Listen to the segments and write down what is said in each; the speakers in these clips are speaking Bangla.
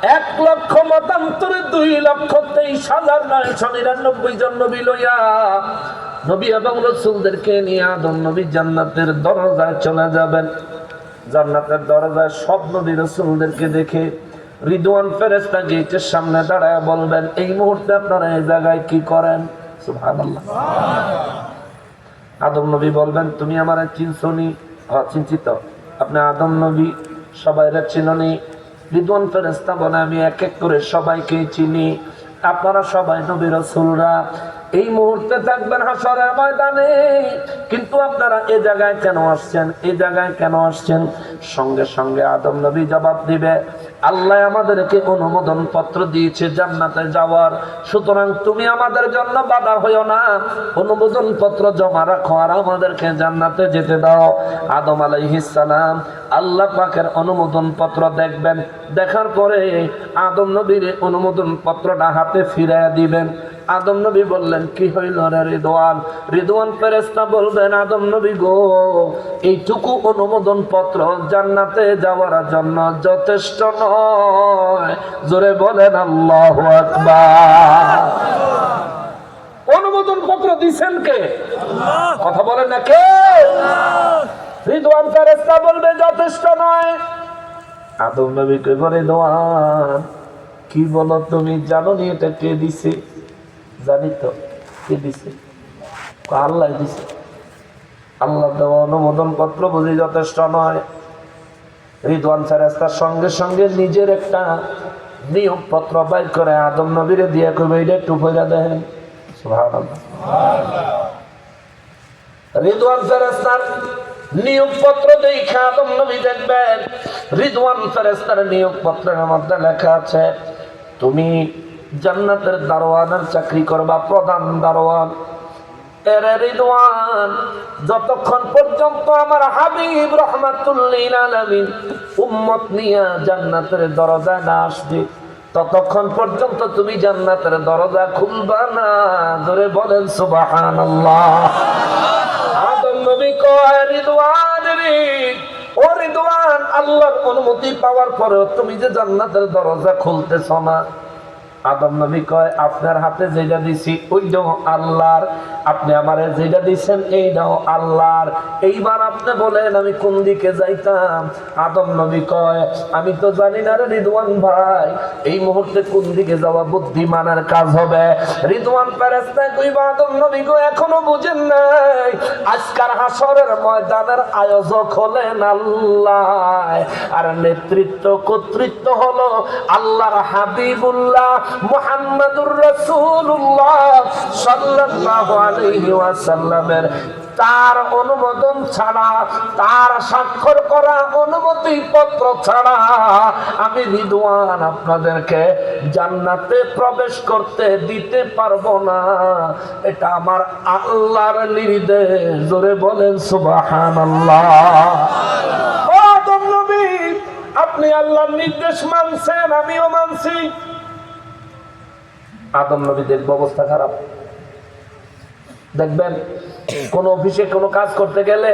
1,00,000 মতান্তরে 2,23,999 জন নবী লইয়া নবী এবং রাসূলদেরকে নিয়ে আদম নবী জান্নাতের দরজায় চলে যাবেন। জান্নাতের দরজায় সব নবী রাসূলদেরকে দেখে রিদওয়ান ফেরেশতা গেটের সামনে দাঁড়ায় বলবেন, এই মুহূর্তে আপনারা এই জায়গায় কি করেন? সুবহানাল্লাহ। আদম নবী বলবেন, তুমি আমারে চিনছনি? চিন্তিত, আপনি আদম নবী, সবাইরা চিননি? রিদওয়ান ফেরেশতা বলে, আমি এক এক করে সবাইকে চিনি, আপনারা সবাই নবী রাসূলরা এই মুহূর্তে থাকবেন হাসরের ময়দানে, কিন্তু আপনারা এই জায়গায় কেন আসছেন? এই জায়গায় কেন আসছেন? সঙ্গে সঙ্গে আদম নবী জবাব দিবে, আল্লাহ আমাদেরকে অনুমোদন পত্র দিয়েছে জান্নাতে যাওয়ার, সুতরাং তুমি আমাদের জন্য বাধা হইও না, অনুমোদন পত্র জমা রাখো আর আমাদেরকে জান্নাতে যেতে দাও। আদম আলাইহিস সালাম আল্লাহ পাকের অনুমোদন পত্র দেখবেন, দেখার পরে আদম নবীর অনুমোদন পত্রটা হাতে ফিরাইয়া দিবেন। আদম নবী বললেন, কি হইল রে রিদওয়ান? রিদওয়ান ফেরেশতা বলবেন, আদম নবী গো, এইটুকু অনুমোদন পত্র জান্নাতে যাওয়ার জন্য যথেষ্ট নয়। জোরে বলেন আল্লাহু আকবার। অনুমোদন পত্র দিবেন কে? আল্লাহ। কথা বলেন না কে? আল্লাহ। রিদওয়ান ফেরেশতা বলবে যথেষ্ট নয়। আদম নবী কে করে, রিদওয়ান কি বলো তুমি? জানো নি এটা কে দিছে? জানি তো। কে দিছে? আল্লাহ দিছে। আল্লাহ দেওয়া অনুমোদন পত্র বুঝি যথেষ্ট নয়। রিদওয়ান ফেরেশতার সঙ্গে সঙ্গে নিজের একটা নিয়োগ পত্র বাইর করে আদম নবীরে দিয়ে কইবে, এটা একটু পড়া দেন। সুবহানাল্লাহ। রিদওয়ান ফেরেশতার নিয়োগ পত্র দেখে আদম নবী দেখবেন, রিদওয়ান ফেরেশতার নিয়োগ পত্রের মধ্যে লেখা আছে, তুমি জান্নাতের দারোয়ানের চাকরি করবা, প্রধান দারোয়ান। এরে রিদওয়ান, যতক্ষণ পর্যন্ত আমার হাবিব রাহমাতুল লিল আলামিন উম্মত নিয়ে জান্নাতের দরজায় না আসবে, ততক্ষণ পর্যন্ত তুমি জান্নাতের দরজা খুলবা না। জোরে বলেন সুবহানাল্লাহ। আদম নবী কয়, রিদওয়ান রে, ও রিদওয়ান, আল্লাহর অনুমতি পাওয়ার পরেও তুমি যে জান্নাতের দরজা খুলতেছ না। আদম নবী কয়, আপনার হাতে যেটা দিছি ওইটাও আল্লাহর, আপনি আমারে যেটা দিচ্ছেন এইটাও আল্লাহর, এইবার আপনি বলেন আমি কোন দিকে যাইতাম? আদম নবী কয়, আমি তো জানি না রে রিদওয়ান ভাই, এই মুহূর্তে কোন দিকে যাওয়া বুদ্ধিমানের কাজ হবে। রিদওয়ান ফেরেশতা কইবা, আদম নবী গো, এখনো বুঝেন নাই, আজকের হাসরের ময়দানের আয়োজক হলেন আল্লাহ, আর নেতৃত্ব কর্তৃত্ব হলো আল্লাহর হাবিবুল্লাহ মুহাম্মাদুর রাসূলুল্লাহ সাল্লাল্লাহু আলাইহি ওয়াসাল্লামের। তার অনুমোদন ছাড়া, তার স্বাক্ষর করা অনুমতি পত্র ছাড়া আমি রিদওয়ান আপনাদেরকে জান্নাতে প্রবেশ করতে দিতে পারবো না। এটা আমার আল্লাহর নির্দেশ। জোরে বলেন সুবহানাল্লাহ। ও আদম নবী, আপনি আল্লাহর নির্দেশ মানছেন, আমিও মানছি। আদম নবীদের অবস্থা খারাপ। দেখবেন কোন অফিসে কোনো কাজ করতে গেলে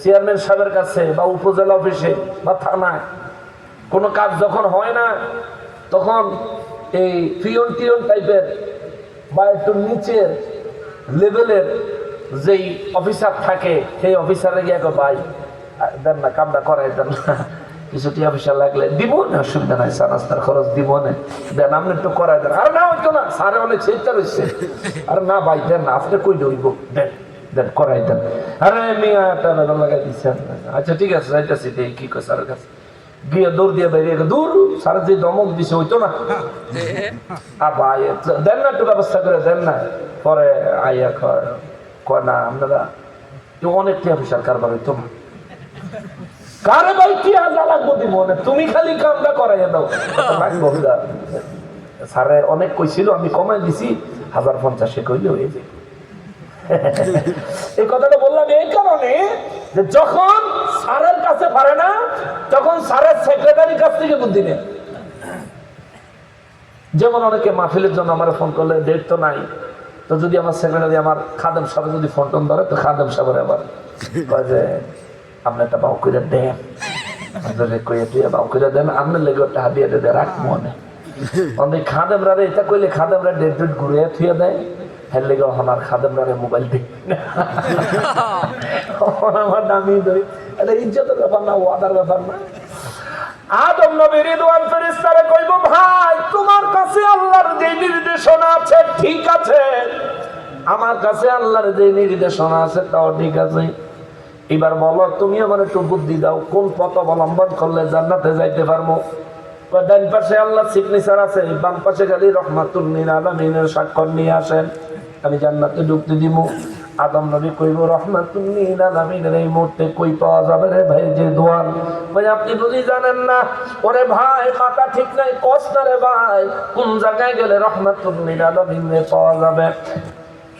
চেয়ারম্যান সাহেবের কাছে বা উপজেলা অফিসে বা থানায় কোনো কাজ যখন হয় না, তখন এই পিয়ন টিয়ন টাইপের বা একটু নিচের লেভেলের যেই অফিসার থাকে, সেই অফিসারে গিয়ে ভাই দেন না, কামটা করাই দেন না, কিছু টিয়া পয়সা লাগলে দিব না, অসুবিধা নাই, চা নাস্তার খরচ দিব না, দেন আপনি একটু করাই দেন। আর না হইতো না, স্যারে অনেক চেষ্টা রয়েছে, আর না ভাই দেন না, আপনি কই দইব, দেন দেন করাই দেন। আরে মিয়া টাকা লাগাই দিচ্ছেন, আচ্ছা ঠিক আছে যাইতেছি, দেই কি কয় স্যারের কাছে গিয়ে দৌড় দিয়ে বেরিয়ে দূর, স্যার যে দমক দিছে হইতো না, আর ভাই দেন না, একটু ব্যবস্থা করে দেন না। পরে আইয়া কয় না, আপনারা অনেক টিয়া পয়সার কারবার হইতো না। কারে ভাই কি আজা লাগবো দিব না, তুমি খালি কামটা করাইয়া দাও। স্যারে অনেক কইছিল, আমি কমাই দিছি 1050 কইলে হয়ে যায়। এই কথাটা বললাম এই কারণে যে যখন স্যারের কাছে পারে না, তখন স্যারের সেক্রেটারির কাছ থেকে বুদ্ধি নেয়। যেমন অনেকে মাহফিলের জন্য আমার ফোন করলে ডেট তো নাই, তো যদি আমার সেক্রেটারি আমার খাদেম সাহেব যদি ফোন টোন ধরে, তো খাদেম সাহেবের আবার কয় যে আপনি একটা বাউ করে দেন, আপনাদের কইয়া তুই বাউ করে দেন আপনার লেগে একটা হাদিয়া দিয়ে রাখ মনে অনেক খাদেমরা এটা কইলে খাদেমরা ডেট ঘুরে থুয়ে দেয় হের লেগে আমার খাদেমরা মোবাইল দিই আমার দামি ধরি এটা ইজ্জতের ব্যাপার না ওয়াদার ব্যাপার না। আদম নবী রিদওয়ান ফেরেশতারে কইব ভাই তোমার কাছে আল্লাহর যে নির্দেশনা আছে ঠিক আছে, আমার কাছে আল্লাহর যে নির্দেশনা আছে তাও ঠিক আছে, এবার বলো তুমি আমার একটু বুদ্ধি দাও কোন পথ অবলম্বন করলে জান্নাতে যাইতে পারবো। ডান পাশে আল্লাহ সিগনেচার আছে, বাম পাশে খালি রহমাতুল লিল আলামিনের স্বাক্ষর নিয়ে আসেন, আমি জান্নাতে ঢুকতে দিব। আদম নবী কইব রহমাতুল লিল আলামিনের এই মুহূর্তে কই পাওয়া যাবে রে ভাই যে দোয়ার? ভাই আপনি বুঝি জানেন না? ওরে ভাই মাথা ঠিক নাই কষ্ট রে ভাই, কোন জায়গায় গেলে রহমাতুল লিল আলামিনে পাওয়া যাবে?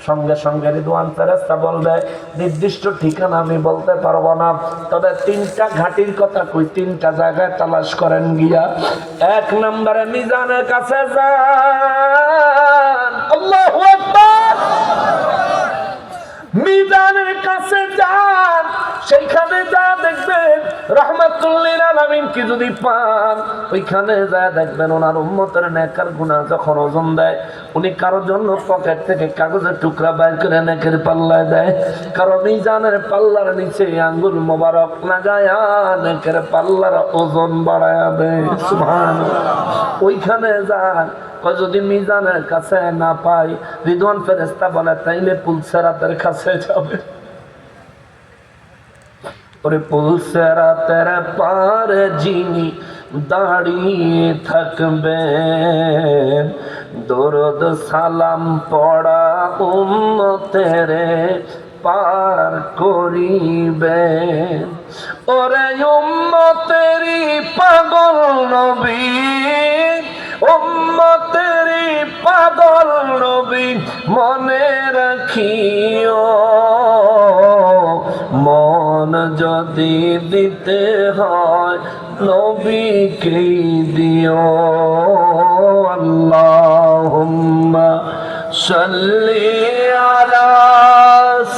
সঙ্গে সঙ্গে রিদওয়ান ফেরেশতা বলবে নির্দিষ্ট ঠিকানা আমি বলতে পারবো না, তবে তিনটা ঘাটির কথা কই, তিনটা জায়গায় তালাশ করেন গিয়া। এক নম্বরে মিজানের কাছে যান, আল্লাহু আকবার, মিজানের কাছে যান, সেইখানে যা দেখবেন রহমাতুল লিল আলামিন কি যদি পান, ওইখানে যা দেখবেন ওনার উম্মতের নেকার গুনাহ যখন ওজন দেয় উনি কারোর জন্য পকেট থেকে কাগজের টুকরা বাইর করে নেকের পাল্লায় দেয়, কারো মিজানের পাল্লার নিচে আঙ্গুল মোবারক লাগায়া নেকের পাল্লার ওজন বাড়ায়া দেয়। সুবহানাল্লাহ। ওইখানে যান, যদি মিজানের কাছে না পাই, রিদওয়ান ফেরেশতা বলে তাইলে পুলসেরাতের কাছে যাবে। ওরে পুলসেরাতের পারে যিনি দাঁড়িয়ে থাকবেন, দরুদ সালাম পড়া উম্মতের পার করিবেন। ওরে উম্মতেরি পাগল নবী, উম্মতেরি পাগল নবী মনে রাখিও, মন যদি দিতে হয় নবীকে দিও। আল্লাহুম্মা সাল্লি আলা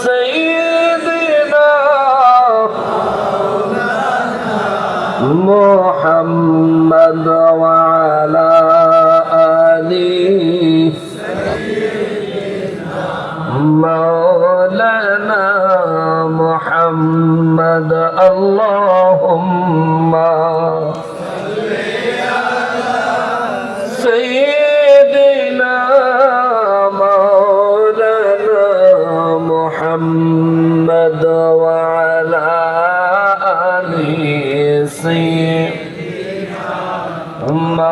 সাইয়্যিদিনা মুহাম্মদ ওয়া আলা আলি মাওলানা মুহাম্মদ। আল্লাহুম্মা সাইয়্যিদিনা মাওলানা মুহাম্মদ ওয়া আলা আলি সাইয়্যিদিনা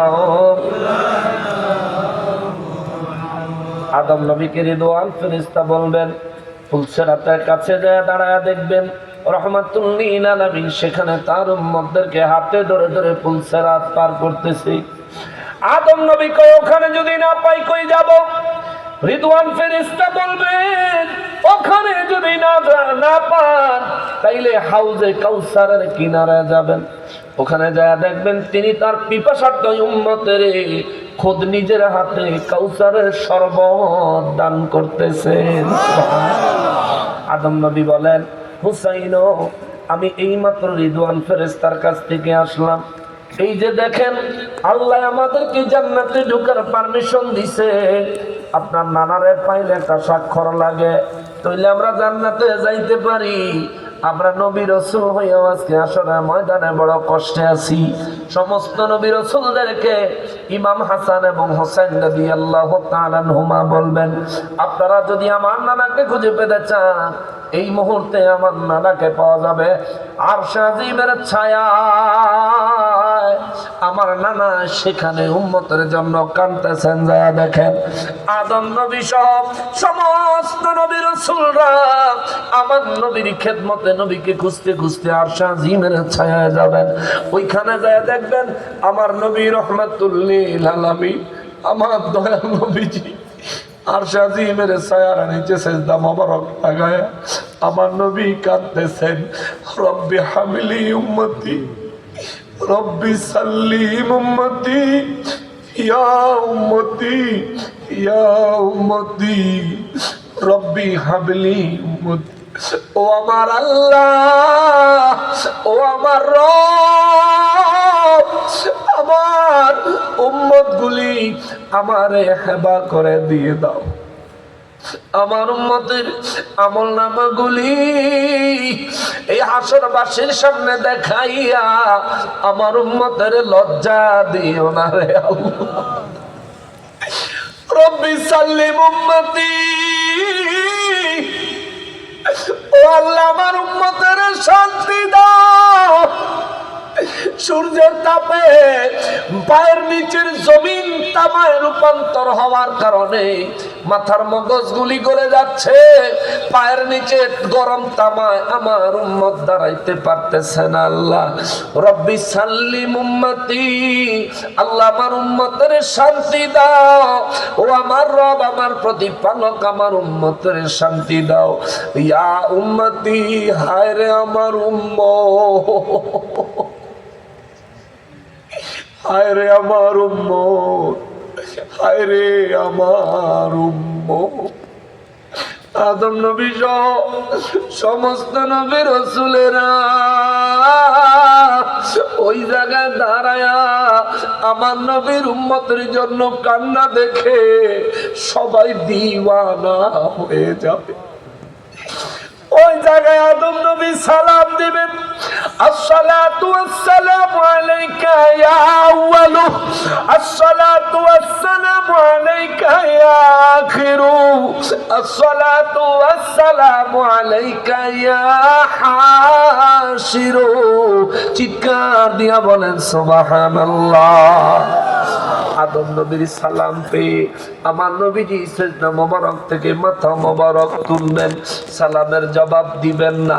আদম নবীকে রিদওয়ান ফেরেশতা বলবেন ফুলসেরাতের কাছে যায় দাঁড়ায় দেখবেন রহমাতুল লিল আলামিন সেখানে তার উম্মতদেরকে হাতে ধরে ধরে ফুলসেরাত পার করতেছে। আদম নবী কই ওখানে যদি না পাই কই যাব? রিদওয়ান ফেরেশতা বলবেন ওখানে যদি না পান তাইলে হাউজে কাউসারের কিনারে যাবেন, ওখানে যায় দেখবেন তিনি তার পিপাসার্থ উম্মতের খোদ নিজের হাতে কাউসারের শরবত দান করতেছেন। আদম নবী বলেন হুসাইন আমি এইমাত্র রিদওয়ান ফেরেশতার কাছ থেকে আসলাম, এই যে দেখেন আল্লাহ আমাদেরকে জান্নাতে ঢোকার পারমিশন দিছে, আপনার নানারে পাইলে একটা স্বাক্ষর লাগে তাইলে আমরা জান্নাতে যাইতে পারি। আমরা নবী রাসূল হইয়া আজকে আসরের ময়দানে বড় কষ্টে আছি। সমস্ত নবী রাসূলদেরকে ইমাম হাসান এবং হোসেন রাদিয়াল্লাহু তাআলা আনহুমা বলবেন আপনারা যদি আমার নানাকে খুঁজে পেতে চান এই মুহূর্তে আমার নানাকে পাওয়া যাবে আরশ আজিমের ছায়ায়। আমার নানা সেখানে উম্মতের জন্য কাঁদতেছেন, যা দেখেন আদম নবী সহ সমস্ত নবী রাসূলরা আমার নবীর খেদমতে নবীকে খুঁজতে খুঁজতে আরশ আজিমের ছায়ায় যাবেন। ওইখানে যায় দেখবেন আমার নবী রহমাতুল লিল আলামিন আমার দয়াল নবীজি আরশ আজিমের ছায়ার নিচে সিজদা মোবারক লাগায়া আমার নবী কাঁদতেছেন, রব্বি হামলি উম্মতি রব্বি সাল্লিম উম্মতি ইয়া উম্মতি ইয়া উম্মতি রব্বি হাবলি উম্মতি ও আমার আল্লাহ, ও আমার রব, আমার উম্মত গুলি আমারে হেবা করে দিয়ে দাও। আমার উম্মতের আমল নামাগুলি এই হাসরবাসীর সামনে দেখাইয়া আমার উম্মতের লজ্জা দিও না রে আল্লাহ। রব্বি সাল্লিম উম্মতি, ও আল্লাহ আমার উম্মতের শান্তি দাও। সূর্যের তাপে পায়ের নিচের জমিন তামায় রূপান্তর হওয়ার কারণে মাথার মগজগুলি গলে যাচ্ছে, পায়ের নিচে গরম তামায় আমার উম্মত দাঁড়াইতে পারতেছে না। আল্লাহ রব্বি সাল্লিম উম্মতি, আল্লাহ আমার উম্মতের শান্তি দাও। ও আমার রব, আমার প্রতিপালক, আমার উম্মতের শান্তি দাও। ইয়া উম্মতি, হায় রে আমার উম্মত, হায় রে আমার উম্মত, হায় রে আমার উম্মত। আদম নবী সহ সমস্ত নবী রাসূলেরা ওই জায়গায় দাঁড়ায়া আমার নবীর উম্মতের জন্য কান্না দেখে সবাই দিওয়ানা হয়ে যাবে। ওই জায়গায় আদম নবী সালাম দিবেন, আসসালাতু ওয়াসসালামু আলাইকা ইয়া আউয়ালু, আসসালাতু ওয়াসসালামু আলাইকা ইয়া আখিরু, আসসালাতু ওয়াসসালামু আলাইকা ইয়া হাশিরু। চিৎকার দিয়া বলেন সুবহানাল্লাহ। আদম নবীর সালাম পেয়ে আমার নবীজি সিজদা মোবারক থেকে মাথা মোবারক তুলবেন, সালামের জবাব দিবেন না।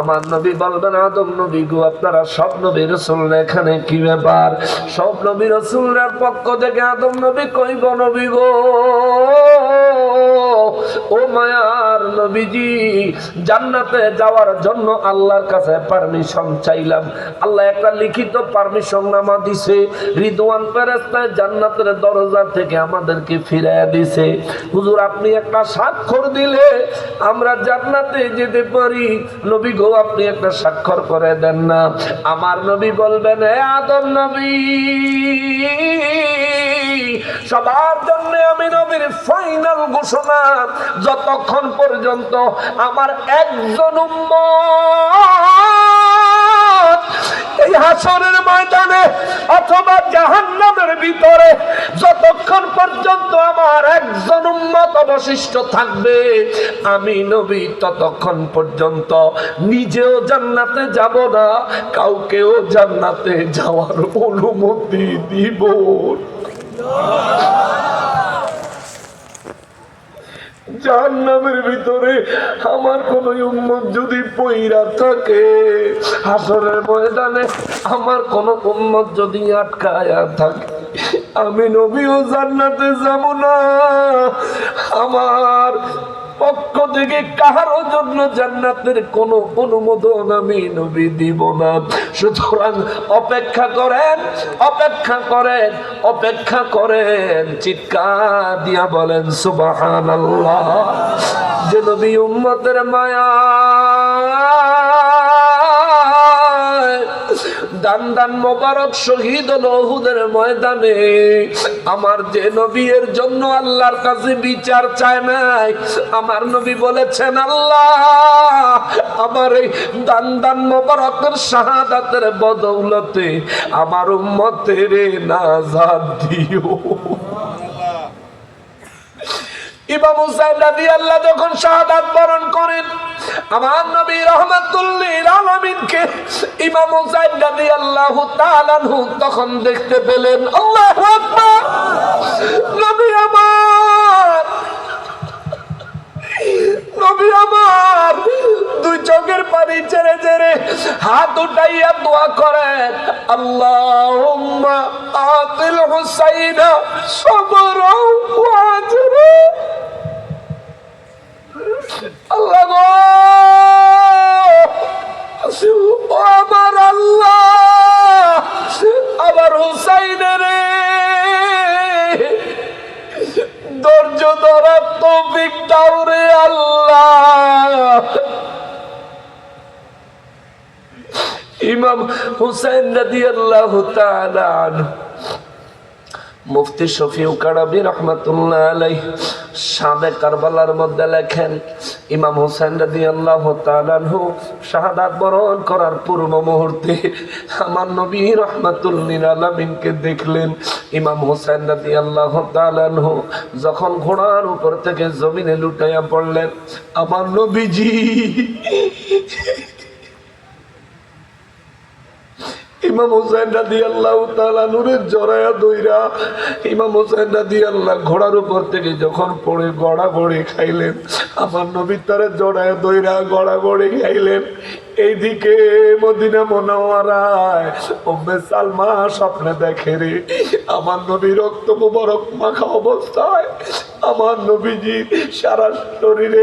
আমার নবী বলবেন, আদম নবী গো, আপনারা সব নবী রাসূল এখানে কি ব্যাপার? সব নবী রাসূলের পক্ষ থেকে আদম নবী কইব, নবী গো, ও মায়ার নবীজি, জান্নাতে যাওয়ার জন্য আল্লাহর কাছে পারমিশন চাইলাম। আল্লাহ একটা লিখিত পারমিশন নামা দিছে, রিদওয়ান ফেরেশতায় জান্নাতের দরজা থেকে আমাদেরকে ফিরাইয়া দিছে। হুজুর আপনি একটা স্বাক্ষর দিলে আমরা জান্নাতে যেতে পারি। নবী গো, আপনি একটা স্বাক্ষর করে দেন না। আমার নবী বলবেন, হে আদম নবী, সবার জন্য আমি নবীর ফাইনাল ঘোষণা, যতক্ষণ পর্যন্ত আমার একজন উম্মত এই হাসরের ময়দানে অথবা জাহান্নামের ভিতরে যতক্ষণ পর্যন্ত আমার একজন উম্মত অবশিষ্ট থাকবে, আমি নবী ততক্ষণ পর্যন্ত নিজেও জান্নাতে যাব না, কাউকেও জান্নাতে যাওয়ার অনুমতি দিব। জাহান্নামের ভিতরে আমার কোন উম্মত যদি পইরা থাকে, হাসরের ময়দানে আমার কোন উম্মত যদি আটকায়া থাকে, আমি নবীও জান্নাতে যাব না। আমার পক্ষ থেকে কারো জন্য জান্নাতের কোন অনুমোদন আমি নবী দিব না। সুতরাং অপেক্ষা করেন, অপেক্ষা করেন, অপেক্ষা করেন। চিৎকার দিয়া বলেন সুবহানাল্লাহ। যে নবী উম্মতের মায়া দান দান মোবারক শহীদ হলো উহুদের ময়দানে, আমার যে নবী এর জন্য আল্লাহর কাছে বিচার চায় নাই, আমার নবী বলেছেন, আল্লাহ আমার এই দান দান মোবারকের শাহাদাতের বদৌলতে আমার উম্মতের নাজাত দিও। ইমাম হুসাইন রাদিয়াল্লাহু যখন শাহাদাত বরণ করেন, আমার নবী রাহমাতুল লিল আলামিনকে ইমাম হুসাইন রাদিয়াল্লাহু তাআলা আনহু তখন দেখতে পেলেন। আল্লাহু আকবার। নবী আমার, নবী আমার দুই চোখের পানি ছেড়ে ছেড়ে হাত উঠাইয়া দোয়া করেন, আল্লাহুম্মা আতিল হুসাইনা সাবরা ওয়া আজরা। আল্লাহ গো, ও আমার আল্লাহ, আমার হুসাইনের ধৈর্য ধরার তৌফিক দাও রে আল্লাহ। ইমাম হুসাইন রাদিয়াল্লাহু তাআলা আনহু মুফতি শফিউ কারাবি রাহমাতুল্লাহ আলাইহি শাবে কারবালার মধ্যে লেখেন, ইমাম হুসাইন রাদিয়াল্লাহু তাআলা আনহু শাহাদাত বরণ করার পূর্ব মুহূর্তে আমার নবী রাহমাতুল লিল আলামিনকে দেখলেন। ইমাম হুসাইন রাদিয়াল্লাহু তাআলা আনহু যখন ঘোড়ার উপর থেকে জমিনে লুটাইয়া পড়লেন, আমার নবীজি ইমাম হুসাইন রাদিয়াল্লাহু তাআলা নূরের জড়ায়া দইরা ইমাম হুসাইন রাদিয়াল্লাহু ঘোড়ার উপর থেকে যখন পড়ে গড়াগড়ি খাইলেন, আমার নবী তারে জড়ায়া দইরা গড়াগড়ি খাইলেন। এইদিকে মদিনা মুনাওয়ারায় উম্মে সালমা স্বপ্নে দেখে রে আমার নবী রক্ত মুবারক মাখা অবস্থায় আমার নবীজি সারা শরীরে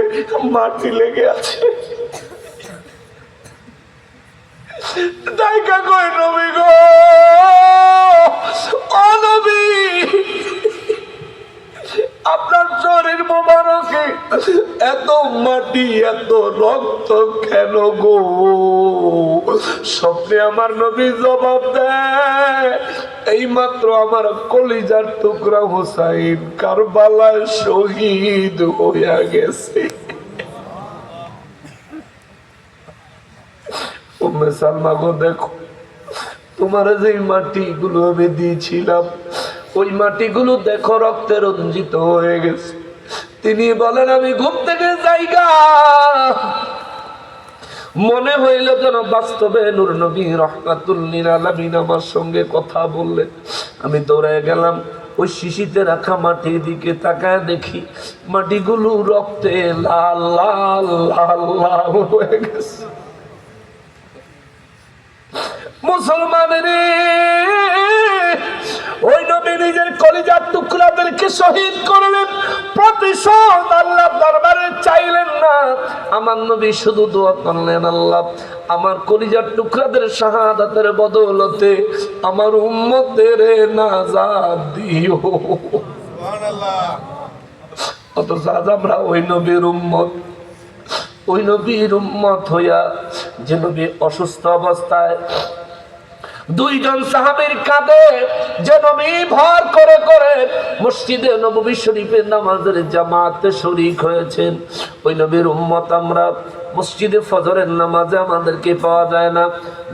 মাটি লেগে আছে। দাইকা কই নবী গো, ও নবী, আপনার শরীর মোবারকে এত মাটি এত রক্ত কেন গো? স্বপ্নে আমার নবী জবাব দেয়, এইমাত্র আমার কলিজার টুকরা হুসাইন কারবালায় শহীদ হইয়া গেছে। উম্মে সালমা গো, দেখো তোমার যে মাটিগুলো আমি দিয়েছিলাম ওই মাটিগুলো দেখো রক্তে রঞ্জিত হয়ে গেছে। তিনি বলেন, আমি ঘুম থেকে যাইগা মনে হইল যেন বাস্তবে নূর নবী রাহমাতুল লিল আলামিন আমার সঙ্গে কথা বললেন। আমি দৌড়ে গেলাম, ওই শিশিতে রাখা মাটির দিকে তাকায় দেখি মাটিগুলো রক্তে লাল লাল লাল লাল হয়ে গেছে। মুসলমানের ওই নবী নিজের কলিজার টুকরাদেরকে শহীদ করলেন, প্রতিশোধ আল্লাহ দরবারে চাইলেন না। আমার নবী শুধু দোয়া করলেন, আল্লাহ আমার কলিজার টুকরাদের শাহাদাতের বদৌলতে আমার উম্মতের নাজাত দিও। সুবহানাল্লাহ। অথচ আজ আমরা ওই নবীর উম্মত, ওই নবীর উম্মত হইয়া যে নবী অসুস্থ অবস্থায় দুইজন সাহাবীর কাঁধে যে নবী ভর করে করে মসজিদে নববী শরীফের নামাজের জামাতে শরীক হয়েছেন, ওই নবীর উম্মত আমরা। মসজিদে ফজরের নামাজে আমাদেরকে পাওয়া যায় না,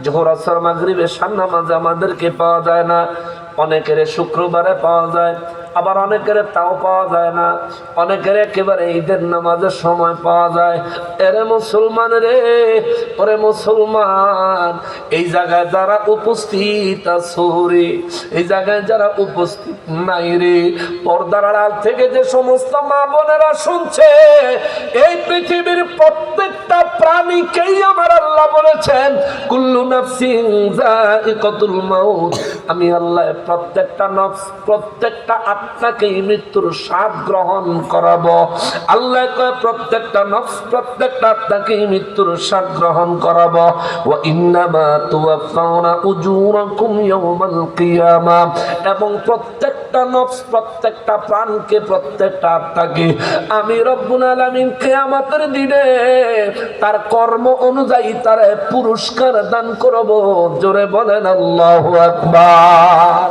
জোহর আসর মাগরিব এশার নামাজে আমাদেরকে পাওয়া যায় না, অনেকের শুক্রবারে পাওয়া যায়, আবার অনেকের তাও পাওয়া যায় না, অনেকের একেবারে ঈদের নামাজের সময় পাওয়া যায়। এরে মুসলমান রে, ওরে মুসলমান, এই জায়গায় যারা উপস্থিত আছো রে, এই জায়গায় যারা উপস্থিত নাই রে, পর্দার আড়াল থেকে যে সমস্ত মা বোনেরা শুনছে, এই পৃথিবীর প্রত্যেকটা প্রাণীকেই আমার আল্লাহ বলেছেন কুল্লু নাফসিন যায়িকাতুল মাউত। আমি আল্লাহ প্রত্যেকটা নফস, প্রত্যেকটা আত্মাকে মৃত্যুর স্বাদ গ্রহণ করাবো। আল্লাহ কয় প্রত্যেকটা নফস, প্রত্যেকটা আত্মাকে মৃত্যুর স্বাদ গ্রহণ করাবো। ওয়া ইন্নামা তুওয়াফাউনা উজুরাকুম ইয়াওমাল কিয়ামাহ, এবং প্রত্যেকটা নফস, প্রত্যেকটা প্রাণকে, প্রত্যেকটা আত্মাকে আমি রব্বুল আলামিন কিয়ামতের দিনে তার কর্ম অনুযায়ী তার পুরস্কার দান করব। জোরে বলেন আল্লাহু আকবার।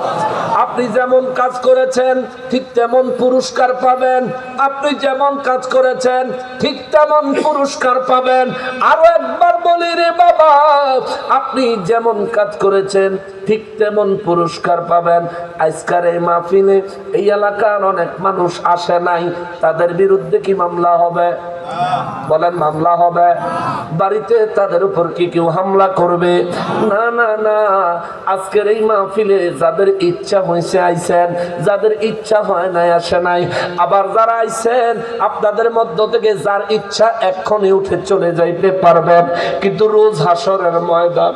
আপনি যেমন কাজ করেছেন ঠিক তেমন পুরস্কার পাবেন, আপনি যেমন কাজ করেছেন ঠিক তেমন পুরস্কার পাবেন। আরো একবার বলি রে বাবা, আপনি যেমন কাজ করেছেন ঠিক তেমন পুরস্কার পাবেন। আজকের এই মাহফিলে এই এলাকার অনেক মানুষ আসে নাই, তাদের বিরুদ্ধে কি মামলা হবে? বলেন মামলা হবে? বাড়িতে তাদের উপর কি কেউ হামলা করবে? না না না। আজকের এই মাহফিলে যাদের ইচ্ছা হয়েছে আইছেন, যাদের ইচ্ছা হয় নাই আসে নাই। আবার যারা আইছেন আপনাদের মধ্য থেকে যার ইচ্ছা এক্ষুনি উঠে চলে যাইতে পারবেন, কিন্তু রোজ হাসরের ময়দান,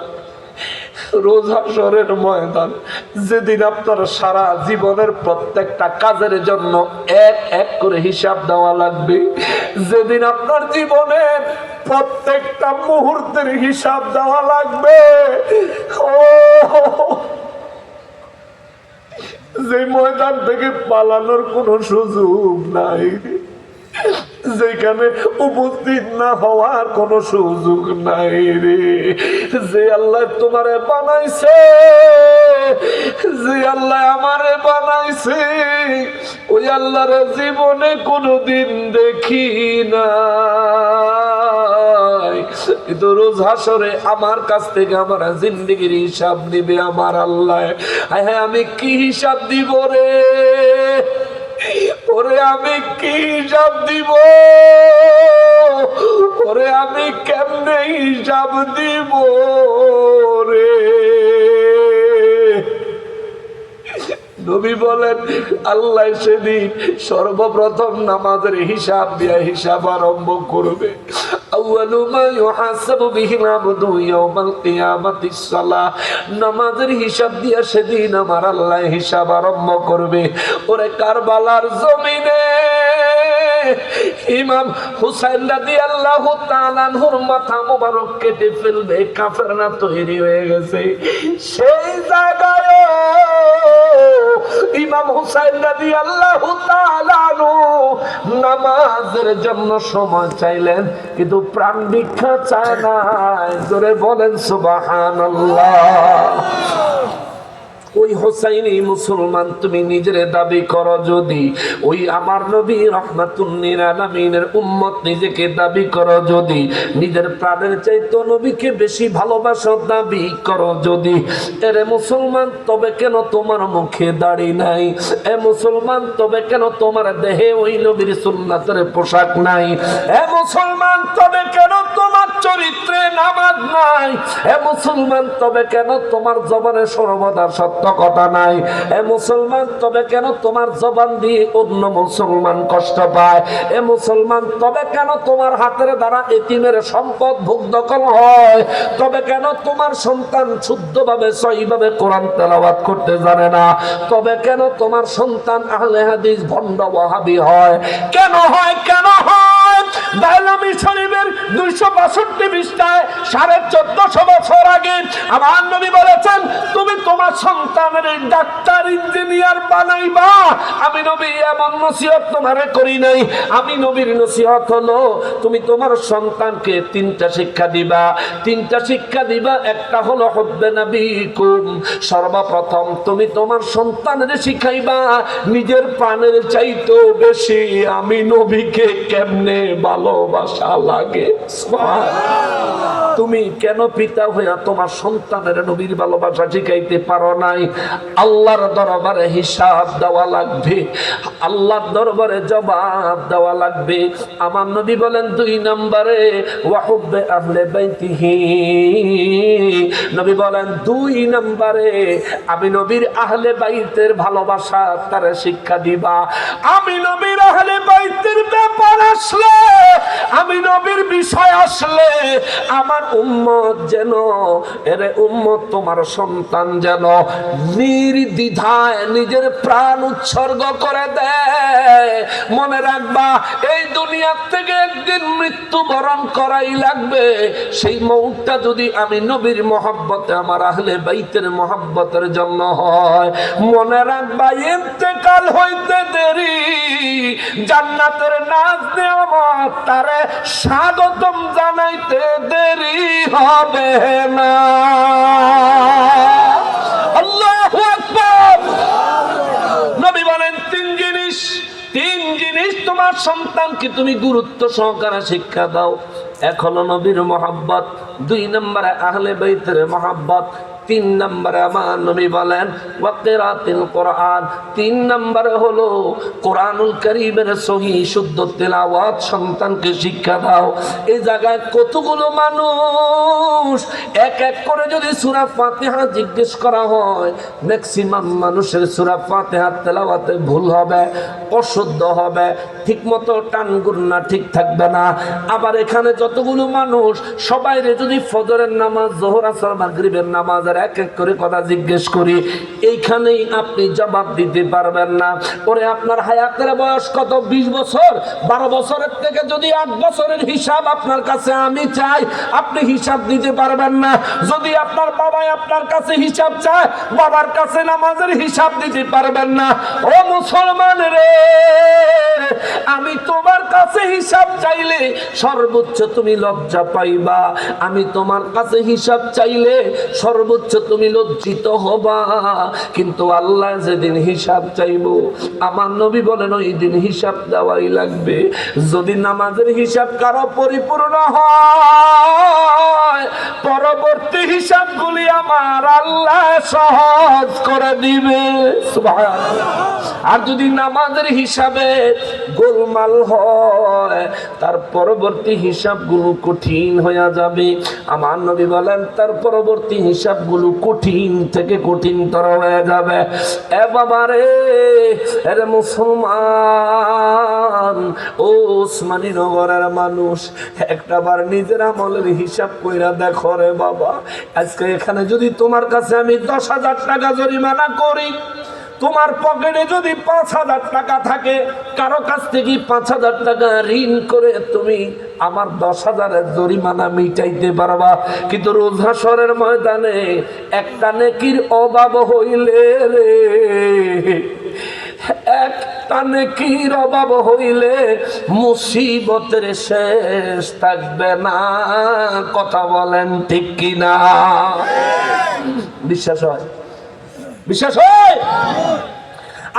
রোজ হাসরের ময়দান যেদিন আপনার সারা জীবনের প্রত্যেকটা কাজের জন্য এক এক করে হিসাব দেওয়া লাগবে, যেদিন আপনার জীবনের প্রত্যেকটা মুহূর্তের হিসাব দেওয়া লাগবে, যে ময়দান থেকে পালানোর কোনো সুযোগ নাই, যেখানে উপস্থিত না হওয়ার কোনো সুযোগ নাই রে। যে আল্লাহ তোমারে বানাইছে, যে আল্লাহ আমারে বানাইছে, ওই আল্লাহর জীবনে কোনোদিন দেখি না। কিন্তু রোজ হাসরে আমার কাছ থেকে আমার জিন্দেগির হিসাব নিবে আমার আল্লাহ। হ্যাঁ, আমি কি হিসাব দিব রে? ওরে আমি কি হিসাব দিব? ওরে আমি কেমনে হিসাব দিব রে? নবী বলেন আল্লাহ সেদিন সর্বপ্রথম নামাজের হিসাব দিয়ে হিসাব আরম্ভ করবে। আউয়ালু মা ইউহাসাবু বিহিল আবদু ইয়াউমাল কিয়ামাতিস সালাহ। নামাজের হিসাব দিয়ে সেদিন আমার আল্লাহ হিসাব আরম্ভ করবে। ওরে কারবালার জমিনে ইমাম হুসাইন রাদিয়াল্লাহু তাআলা আনহুর মাথা মোবারক কেটে ফেলবে, কাফেররা তৈরি হয়ে গেছে। সেই জায়গায় ইমাম হুসাইন রাদিয়াল্লাহু তাআলা আনহু নামাজের জন্য সময় চাইলেন, কিন্তু প্রাণ ভিক্ষা চায় না। জোরে বলেন সুবহানাল্লাহ। ওই হোসাইনি মুসলমান তুমি নিজের দাবি করো যদি, ওই আমার নবী রাহমাতুল লিল আলামিনের উম্মত নিজেকে দাবি করো যদি, নিজের প্রাণের চাইতে নবীকে বেশি ভালোবাসো দাবি করো যদি, এরে মুসলমান তবে কেন তোমার মুখে দাড়ি নাই? এ মুসলমান তবে কেন তোমার দেহে ওই নবীর সুন্নাতের পোশাক নাই? এ মুসলমান তবে কেন তোমার চরিত্রে নামাজ নাই? এ মুসলমান তবে কেন তোমার জবানে সর্বদা সত্য কথা নাই? এ মুসলমান তবে কেন তোমার জবান দিয়ে অন্য মুসলমান কষ্ট পায়? এ মুসলমান তবে কেন তোমার হাতের দ্বারা এতিমের সম্পদ ভোগ দখল হয়? তবে কেন তোমার সন্তান শুদ্ধভাবে সহিভাবে কোরআন তেলাওয়াত করতে জানে না? তবে কেন তোমার সন্তান আহলে হাদিস ভণ্ড ওয়াহাবি হয়? কেন হয়? কেন হয়? দাইলামি শরীফের 262 পৃষ্ঠায় 1450 বছর আগে আমার নবী বলেছেন, তুমি তোমার সন্তানের ডাক্তার ইঞ্জিনিয়ার বানাইবা। আমি নবী এমন নসিহত তোমারে করি নাই। আমি নবীর নসিহত হলো তুমি তোমার সন্তানকে 3টা শিক্ষা দিবা। 3টা শিক্ষা দিবা। একটা হলো হুব্বে নবীকুম। সর্বপ্রথম তুমি তোমার সন্তানের শিখাইবা নিজের প্রাণের চাইতেও বেশি আমি নবীকে কেমনে ভালোবাসা লাগে। সুবহানাল্লাহ। তুমি কেন পিতা হইয়া তোমার সন্তানের নবীর ভালোবাসা শিখাইতে পারো নাই? আল্লাহর দরবারে হিসাব দেওয়া লাগবে, আল্লাহর দরবারে জবাব দেওয়া লাগবে। আমার নবী বলেন 2 নম্বরে ওয়া হুব্বে আহলে বাইতিহি। নবী বলেন 2 নম্বরে আমি নবীর আহলে বাইতের ভালোবাসা তার শিক্ষা দিবা। আমি নবীর আহলে বাইতের ব্যাপার আসলে, আমি নবীর বিষয় আসলে আমার উম্মত যেন, এরে উম্মত তোমার সন্তান যেন নির্দ্বিধায় নিজের প্রাণ উৎসর্গ করে দেয়। মনে রাখবা এই দুনিয়ার থেকে একদিন মৃত্যুবরণ করাই লাগবে। সেই মৌতটা যদি আমি নবীর মহব্বতে আমার আহলে বাইতের মহব্বতের জন্য হয়, মনে রাখবা ইন্তেকাল হইতে দেরি জান্নাতের নাজ নেয়ামত তারে স্বাগতম জানাইতে দেরি হবে না। আল্লাহু আকবার। নবী বলেন 3 জিনিস তোমার সন্তানকে তুমি গুরুত্ব সহকারে শিক্ষা দাও। এক হলো নবীর মহব্বত, 2 নম্বরে আহলে বাইতের মহব্বত, 3 নম্বরে আমার নবী বলেন ওয়াকিরাতিল কোরআন। 3 নম্বরে হলো কোরআনুল কারীমের সহিহ শুদ্ধ তেলাওয়াত সন্তানকে শিক্ষা দাও। এই জায়গায় কতগুলো মানুষ এক এক করে যদি সূরা ফাতিহা জিজ্ঞেস করা হয়, ম্যাক্সিমাম মানুষের সূরা ফাতিহা তেলাওয়াতে ভুল হবে, অশুদ্ধ হবে, ঠিকমতো টান গুন্না ঠিক থাকবে না। আবার এখানে যতগুলো মানুষ সবাইরে যদি ফজরের নামাজ, যোহর, আসর, মাগরিবের নামাজ এক এক করে কথা জিজ্ঞেস করি, এইখানেই আপনি জবাব দিতে পারবেন না। ওরে আপনার হায়াতের বয়স কত? 20 বছর। 12 বছরের থেকে যদি 8 বছরের হিসাব আপনার কাছে আমি চাই, আপনি হিসাব দিতে পারবেন না। যদি আপনার বাবাই আপনার কাছে হিসাব চায়, বাবার কাছে নামাজের হিসাব দিতে পারবেন না। ও মুসলমান রে, আমি তোমার কাছে হিসাব চাইলে সর্বোচ্চ তুমি লজ্জা পাইবা, আমি তোমার কাছে হিসাব চাইলে সর্বোচ্চ তুমি লজ্জিত হবা। কিন্তু আল্লাহ যেদিন হিসাব চাইবো, আমার নবী বলেন ওই দিন হিসাব দেওয়াই লাগবে। যদি নামাজের হিসাব কারো পরিপূর্ণ হয়, পরবর্তী হিসাবগুলি আমার আল্লাহ সহজ করে দিবে। সুবহানাল্লাহ। আর যদি নামাজের হিসাবে গোলমাল হয়, তার পরবর্তী হিসাবগুলো কঠিন হয়ে যাবে। আমার নবী বলেন তার পরবর্তী হিসাবগুলো কঠিন থেকে কঠিনতর হয়ে যাবে। এ বাবারে, এর মুসলমান ও ওসমানী নগরের মানুষ, একটাবার নিজের আমলের হিসাব কইরা দেখো রে বাবা। আজকে এখানে যদি তোমার কাছে আমি 10,000 টাকা জরিমানা করি, তোমার পকেটে যদি 5,000 টাকা থাকে, কারো কাছ থেকে 5,000 টাকা ঋণ করে তুমি আমার 10,000-এর জরিমানা মিটাইতে পারবা। কিন্তু রোজ হাশরের ময়দানে একটা নেকির অভাব হইলে রে, একটা নেকির অভাব হইলে মুসিবতের শেষ থাকবে না। কথা বলেন ঠিক কিনা? বিশ্বাস হয়? বিশ্বাস হয়?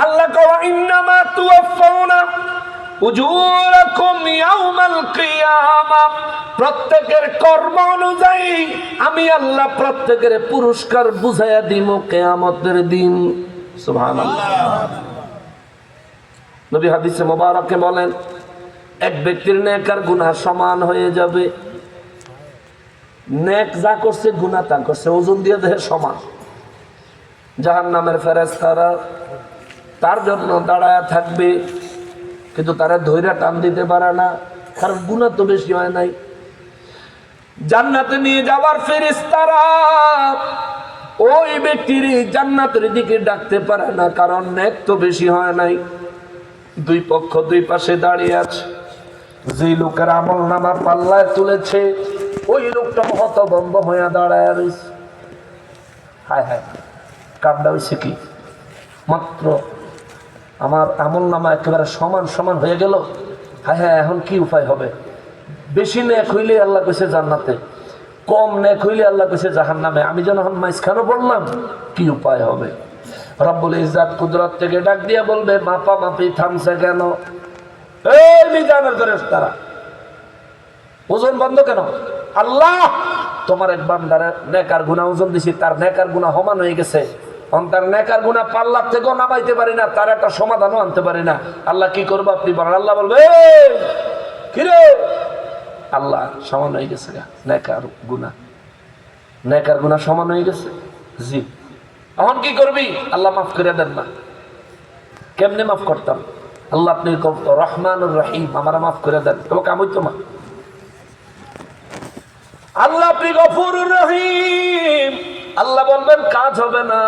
আল্লাহ কওয়া ইন্নামা তুওয়াফাউনা উজুরাকুম ইয়াউমাল কিয়ামাহ, প্রত্যেকের কর্ম অনুযায়ী আমি আল্লাহ প্রত্যেকের পুরস্কার বুঝাইয়া দিব কিয়ামতের দিন। সুবহানাল্লাহ। নবী হাদিসে মোবারকে বলেন, এক ব্যক্তির নেক আর গুনাহ সমান হয়ে যাবে। নেক যা করছে, গুনাহ তা করছে, ওজন দিয়ে দেহে সমান। জাহান্নামের ফেরেশতারা তার জন্য দাঁড়ায় থাকবে, কিন্তু তারা ধৈর্য টান দিতে পারে না, কারণ গুনাহ তো বেশি হয় নাই। জান্নাতে নিয়ে যাওয়ার ফেরেশতারা ওই ব্যক্তির জান্নাতের দিকে ডাকতে পারে না, কারণ নেক তো বেশি হয় নাই। দুই পক্ষ দুই পাশে দাঁড়িয়ে আছে। যে লোকের আমল নামা পাল্লায় তুলেছে, ওই লোকটা হতভম্ব হয়ে দাঁড়ায় রয়েছে। হায় হায়, কামটা হয়েছে কি? মাত্র আমার আমল নামা একেবারে সমান সমান হয়ে গেল। হায় হায়, এখন কি উপায় হবে? বেশি নেক হইলে আল্লাহ কইছে জান্নাতে, কম নেক হইলে আল্লাহ কইছে জাহান্নামে। আমি যেন এখন মাঝখানে বললাম, কি উপায় হবে? রব্বুল ইজ্জত কুদরত থেকে ডাক দিয়া বলবে, মাপা মাপি থামছে কেন? এই মিজানের ফেরেশতারা, ওজন বন্ধ কেন? আল্লাহ, তোমার এক বান্দার নেকার গুনাহ ওজন দিছি, তার নেকার গুনাহ সমান হয়ে গেছে, তার নেকার গুনাহ পাল্লার থেকেও নামাইতে পারি না, তার একটা সমাধানও আনতে পারি না। আল্লাহ কি করবো আপনি বলেন? আল্লাহ বলবে, কিরে আল্লাহ সমান হয়ে গেছে, নেকার গুনাহ সমান হয়ে গেছে। জি, এখন কি করবি? আল্লাহ মাফ করে দেন না। কেমনে মাফ করতাম? আল্লাহ আপনি রহমানুর রহিম, আমারা মাফ করে দেন। তবে কাম হইতো না। আল্লাহ আপনি গফুরুর রহিম, আল্লাহ বলবেন কাজ হবে না।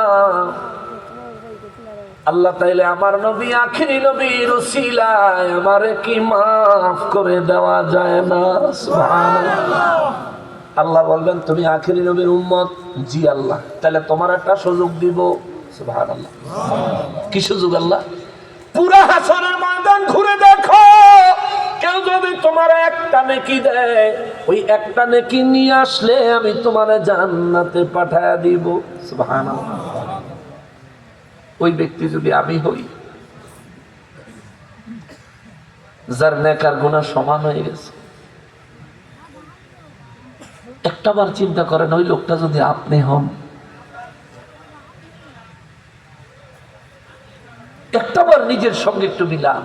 আল্লাহ তাইলে আমার নবী, আখিরি নবীর উসিলায় আমারে কি মাফ করে দেওয়া যায় না? সুবহানাল্লাহ। আল্লাহ বলবেন তুমি আখিরি নবীর উম্মত। জি আল্লাহ, তাহলে তোমার একটা সুযোগ দিব। সুবহানাল্লাহ। কি সুযোগ আল্লাহ? পুরা হাসরের ময়দান ঘুরে দেখো, কেউ যদি তোমার একটা নেকি দেয়, ওই একটা নেকি নিয়ে আসলে আমি তোমার জান্নাতে পাঠায়া দিব। সুবহানাল্লাহ। ওই ব্যক্তি যদি আমি হই, যার নেকার গুনাহ সমান হয়ে গেছে, একটাবার চিন্তা করেন, ওই লোকটা যদি আপনি হন, একটাবার নিজের সঙ্গে একটু মিলান,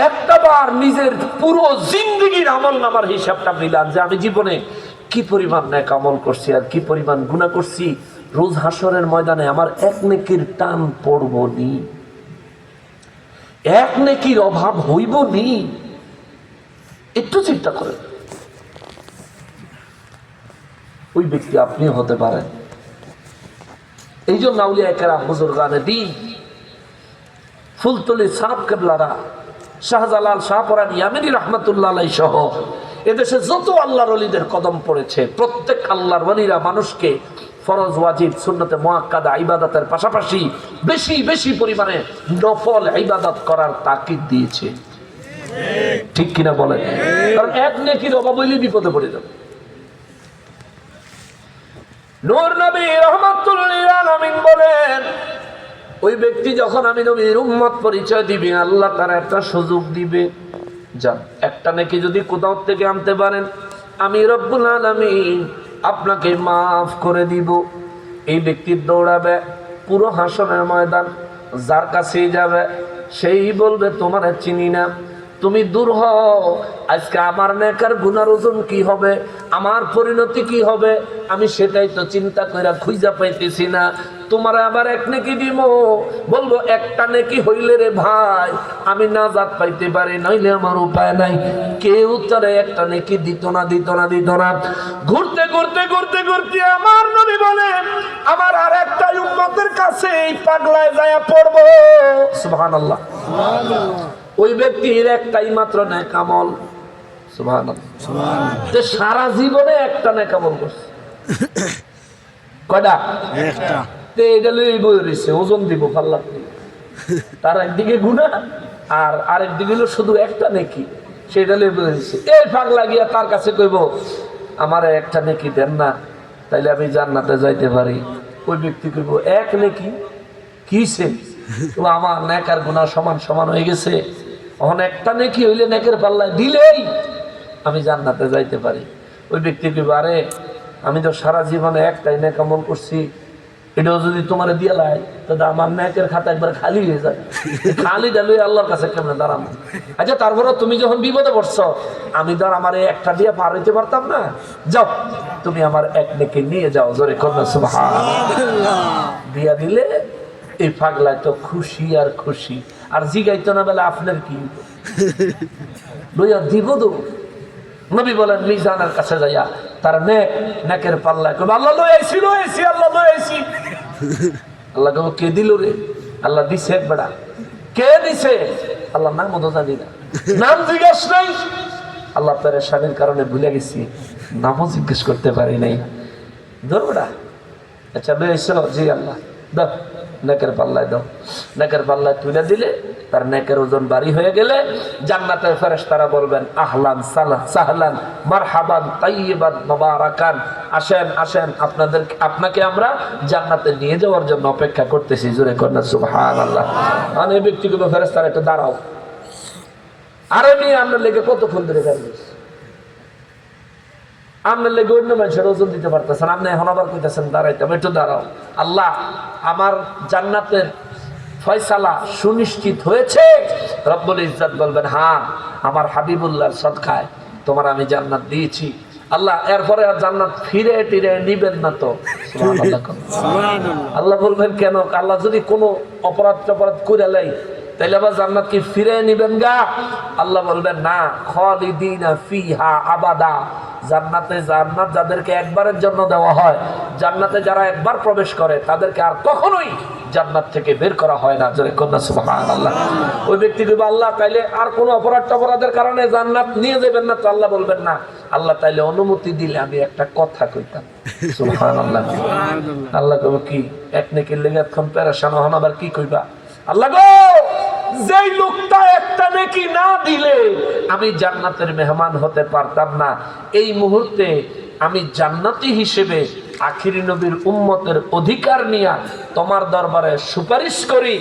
একটাবার নিজের পুরো জিন্দেগির আমল নামার হিসাবটা মিলান, যে আমি জীবনে কি পরিমাণ নেক আমল করছি আর কি পরিমাণ গুনাহ করছি। রোজ হাসরের ময়দানে আমার এক নেকির টান পড়ব নি, এক নেকির অভাব হইব নি। একটু চিন্তা করেন, ওই ব্যক্তি আপনি হতে পারেন। এই জন্য আউলিয়া কেরাম, বুজুর্গানে দ্বীন, ফুলতলি সাহেব কেবলারা, শাহজালাল শাহপরান ইয়ামিনী রহমাতুল্লাহ আলাইহি সহ এদেশে যত আল্লাহর ওলিদের কদম পড়েছে, প্রত্যেক আল্লাহর ওলিরা মানুষকে ফরজ ওয়াজিব সুন্নতে মুআক্কাদা ইবাদতের পাশাপাশি বেশি বেশি পরিমাণে নফল ইবাদত করার তাকিদ দিয়েছে। ঠিক কিনা বলেন? কারণ এক নেকির অভাব হইলে বিপদে পড়ে যাবে। নূর নবী রাহমাতুল লিল আলামিন বলেন, ওই ব্যক্তি যখন আমি নবীর উম্মত পরিচয় দিবে, আল্লাহ তার একটা সুযোগ দিবে, যান একটা নেকি যদি কোথাও থেকে আনতে পারেন, আমি রব্বুল আলামিন আপনাকে মাফ করে দিব। এই ব্যক্তির দৌড়াবে পুরো হাসরের ময়দান, যার কাছে যাবে সেই বলবে তোমার চিনি না, তুমি দূর হও, আজকে আমার নেকার গুনার ওজন কি হবে, আমার পরিণতি কি হবে, আমি সেটাই তো চিন্তা করে খুঁজা পাইতেছি না। তোমার আবার এক নেকি দিব, বলবো একটা নেকি হইলে রে ভাই আমি নাজাত পাইতে পারি, নইলে আমার উপায় নাই। কেউ তারে একটা নেকি দিত না। ঘুরতে ঘুরতে ঘুরতে ঘুরতে আমার নবী বলেন, আমার আর একটা উম্মতের কাছে এই পাগলায় যায়া পড়বো। সুবহানাল্লাহ। ওই ব্যক্তির একটাই মাত্র নেক আমল। সুবহানাল্লাহ। সারা জীবনে একটা নেক আমল করছে, কয়টা? একটা। এটা লই বই রইছে, ওজন দিব পাল্লা, তার একদিকে গুনাহ আর আরেকদিকে হলো শুধু একটা নেকি, সেটা লই বই রইছে। এই পাগলা গিয়া তার কাছে কইব আমার একটা নেকি দেন না, তাইলে আমি জান্নাতে যাইতে পারি। ওই ব্যক্তি কইব এক নেকি কিছে, আমার নেক আর গুনাহ সমান সমান হয়ে গেছে, এখন একটা নেকি হইলে নেকের পাল্লায় দিলেই আমি জান্নাতে যাইতে পারি। ওই ব্যক্তি কইব আরে আমি তো সারা জীবনে একটাই নেক আমল করছি, এটাও যদি তোমার দিয়ে লাই তাহলে আমার নেকের খাতা একবার খালি হয়ে যায়, খালি দিলে আল্লাহর কাছে কেমনে দাঁড়াবো? আচ্ছা তারপরে তুমি যখন বিপদে পড়ছো, আমি ধর আমার একটা দিয়ে পার হইতে পারতাম না, যাও তুমি আমার এক নেকি নিয়ে যাও, জোরে কন্যা সুবহানাল্লাহ। দিয়া দিলে এই পাগলায় তো খুশি আর খুশি, আর জিগাইতো না বলে আপনার কি লইয়া দিব তো। নবী বলেন মিজানের কাছে যাইয়া তার নেকের পাল্লায় আল্লাহ লই আইছি আল্লাহ লই আইছি। আল্লাহ কব কে দিল রে? আল্লাহ দিছে একবারা। কে দিছে? আল্লাহ নাম তো জানি না, নাম জিজ্ঞেস নাই। আল্লাহ পেরেশানির কারণে ভুলে গেছি, নামও জিজ্ঞেস করতে পারি নাই। ধরবড়া আচ্ছা লই আইছো? জি আল্লাহ দাও, নেকের পাল্লায় দাও। নেকের পাল্লায় তুলে দিলে তার নেকের ওজন বাড়ি হয়ে গেলে জান্নাতের ফেরেশতারা বলবেন আহলান সাহলান মারহাবান তাইয়িবান মুবারাকান, আসেন আসেন, আপনাকে আমরা জান্নাতে নিয়ে যাওয়ার জন্য অপেক্ষা করতেছি। জোরে কন্যা সুবহানাল্লাহ। মানে এই ব্যক্তিগুলো ফেরেশতারা একটু দাঁড়াও, আরে মেয়ে আপনার লেগে কতক্ষণ ধরে দাঁড়িয়ে, আপনার লেগে অন্য মানুষের ওজন দিতে পারতেছেন, আপনি এখন আবার কইতেছেন দাঁড়াইতে, একটু দাঁড়াও। আল্লাহ আমার জান্নাতের ফয়সালা সুনিশ্চিত হয়েছে। রব্বুল ইজ্জত বলবেন হ্যাঁ, আমার হাবিবুল্লাহর সদকায় তোমার আমি জান্নাত দিয়েছি। আল্লাহ এরপরে আর জান্নাত ফিরে টিরে নিবেন না তো? আল্লাহ বলবেন কেন? আল্লাহ যদি কোনো অপরাধ করে লাই তাইলে আবার জান্নাত কি ফিরে নিবেন গা? আল্লাহ বলবেন না, খালিদিনা ফিহা আবাদা। জান্নাতে জান্নাত যাদেরকে একবারের জন্য দেওয়া হয়, জান্নাতে যারা একবার প্রবেশ করে তাদেরকে আর কখনোই জান্নাত থেকে বের করা হয় না। জোরে কন্যা সুবহানাল্লাহ। ওই ব্যক্তি বলবে আল্লাহ তাইলে আর কোনো অপরাধের কারণে জান্নাত নিয়ে যাবেন না তো? আল্লাহ বলবেন না, আল্লাহ তাইলে অনুমতি দিলে আমি একটা কথা কইতাম। সুবহানাল্লাহ। আল্লাহ কইব কি? এক নেকির লেগে এতক্ষণ পেরেশান হন, আবার কি কইবা? আল্লাহ গো, যেই লোকটা একটা নেকি না দিলে আমি জান্নাতের মেহমান হতে পারতাম না, এই মুহূর্তে আমি জান্নাতি হিসেবে আখিরি নবীর উম্মতের অধিকার নিয়ে তোমার দরবারে সুপারিশ করি,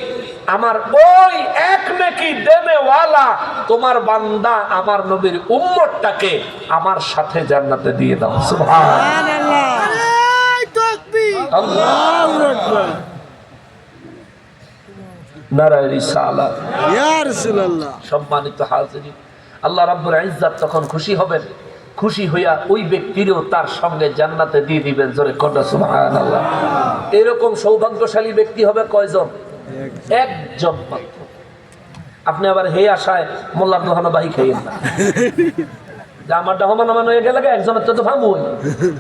আমার ওই এক নেকি দেনেওয়ালা তোমার বান্দা আমার নবীর উম্মতটাকে আমার সাথে জান্নাতে দিয়ে দাও। সুবহানাল্লাহ। আল্লাহু আকবার। নারায়ে রিসালাত। ইয়া রাসূলুল্লাহ। সম্মানিত হাজিরিন, আল্লাহ রাব্বুল ইজ্জত তখন খুশি হবেন, খুশি হইয়া ওই ব্যক্তিরও তার সঙ্গে জান্নাতে দিয়ে দিবেন। জোরে কন্যা সুবহানাল্লাহ। এরকম সৌভাগ্যশালী ব্যক্তি হবে কয়জন? একজন মাত্র। আপনি আবার হে আশায় মোল্লার দোহানো বাহি খাইয়েন না যে আমার দহমান হয়ে গেলে একজনের তো ভাবু হই,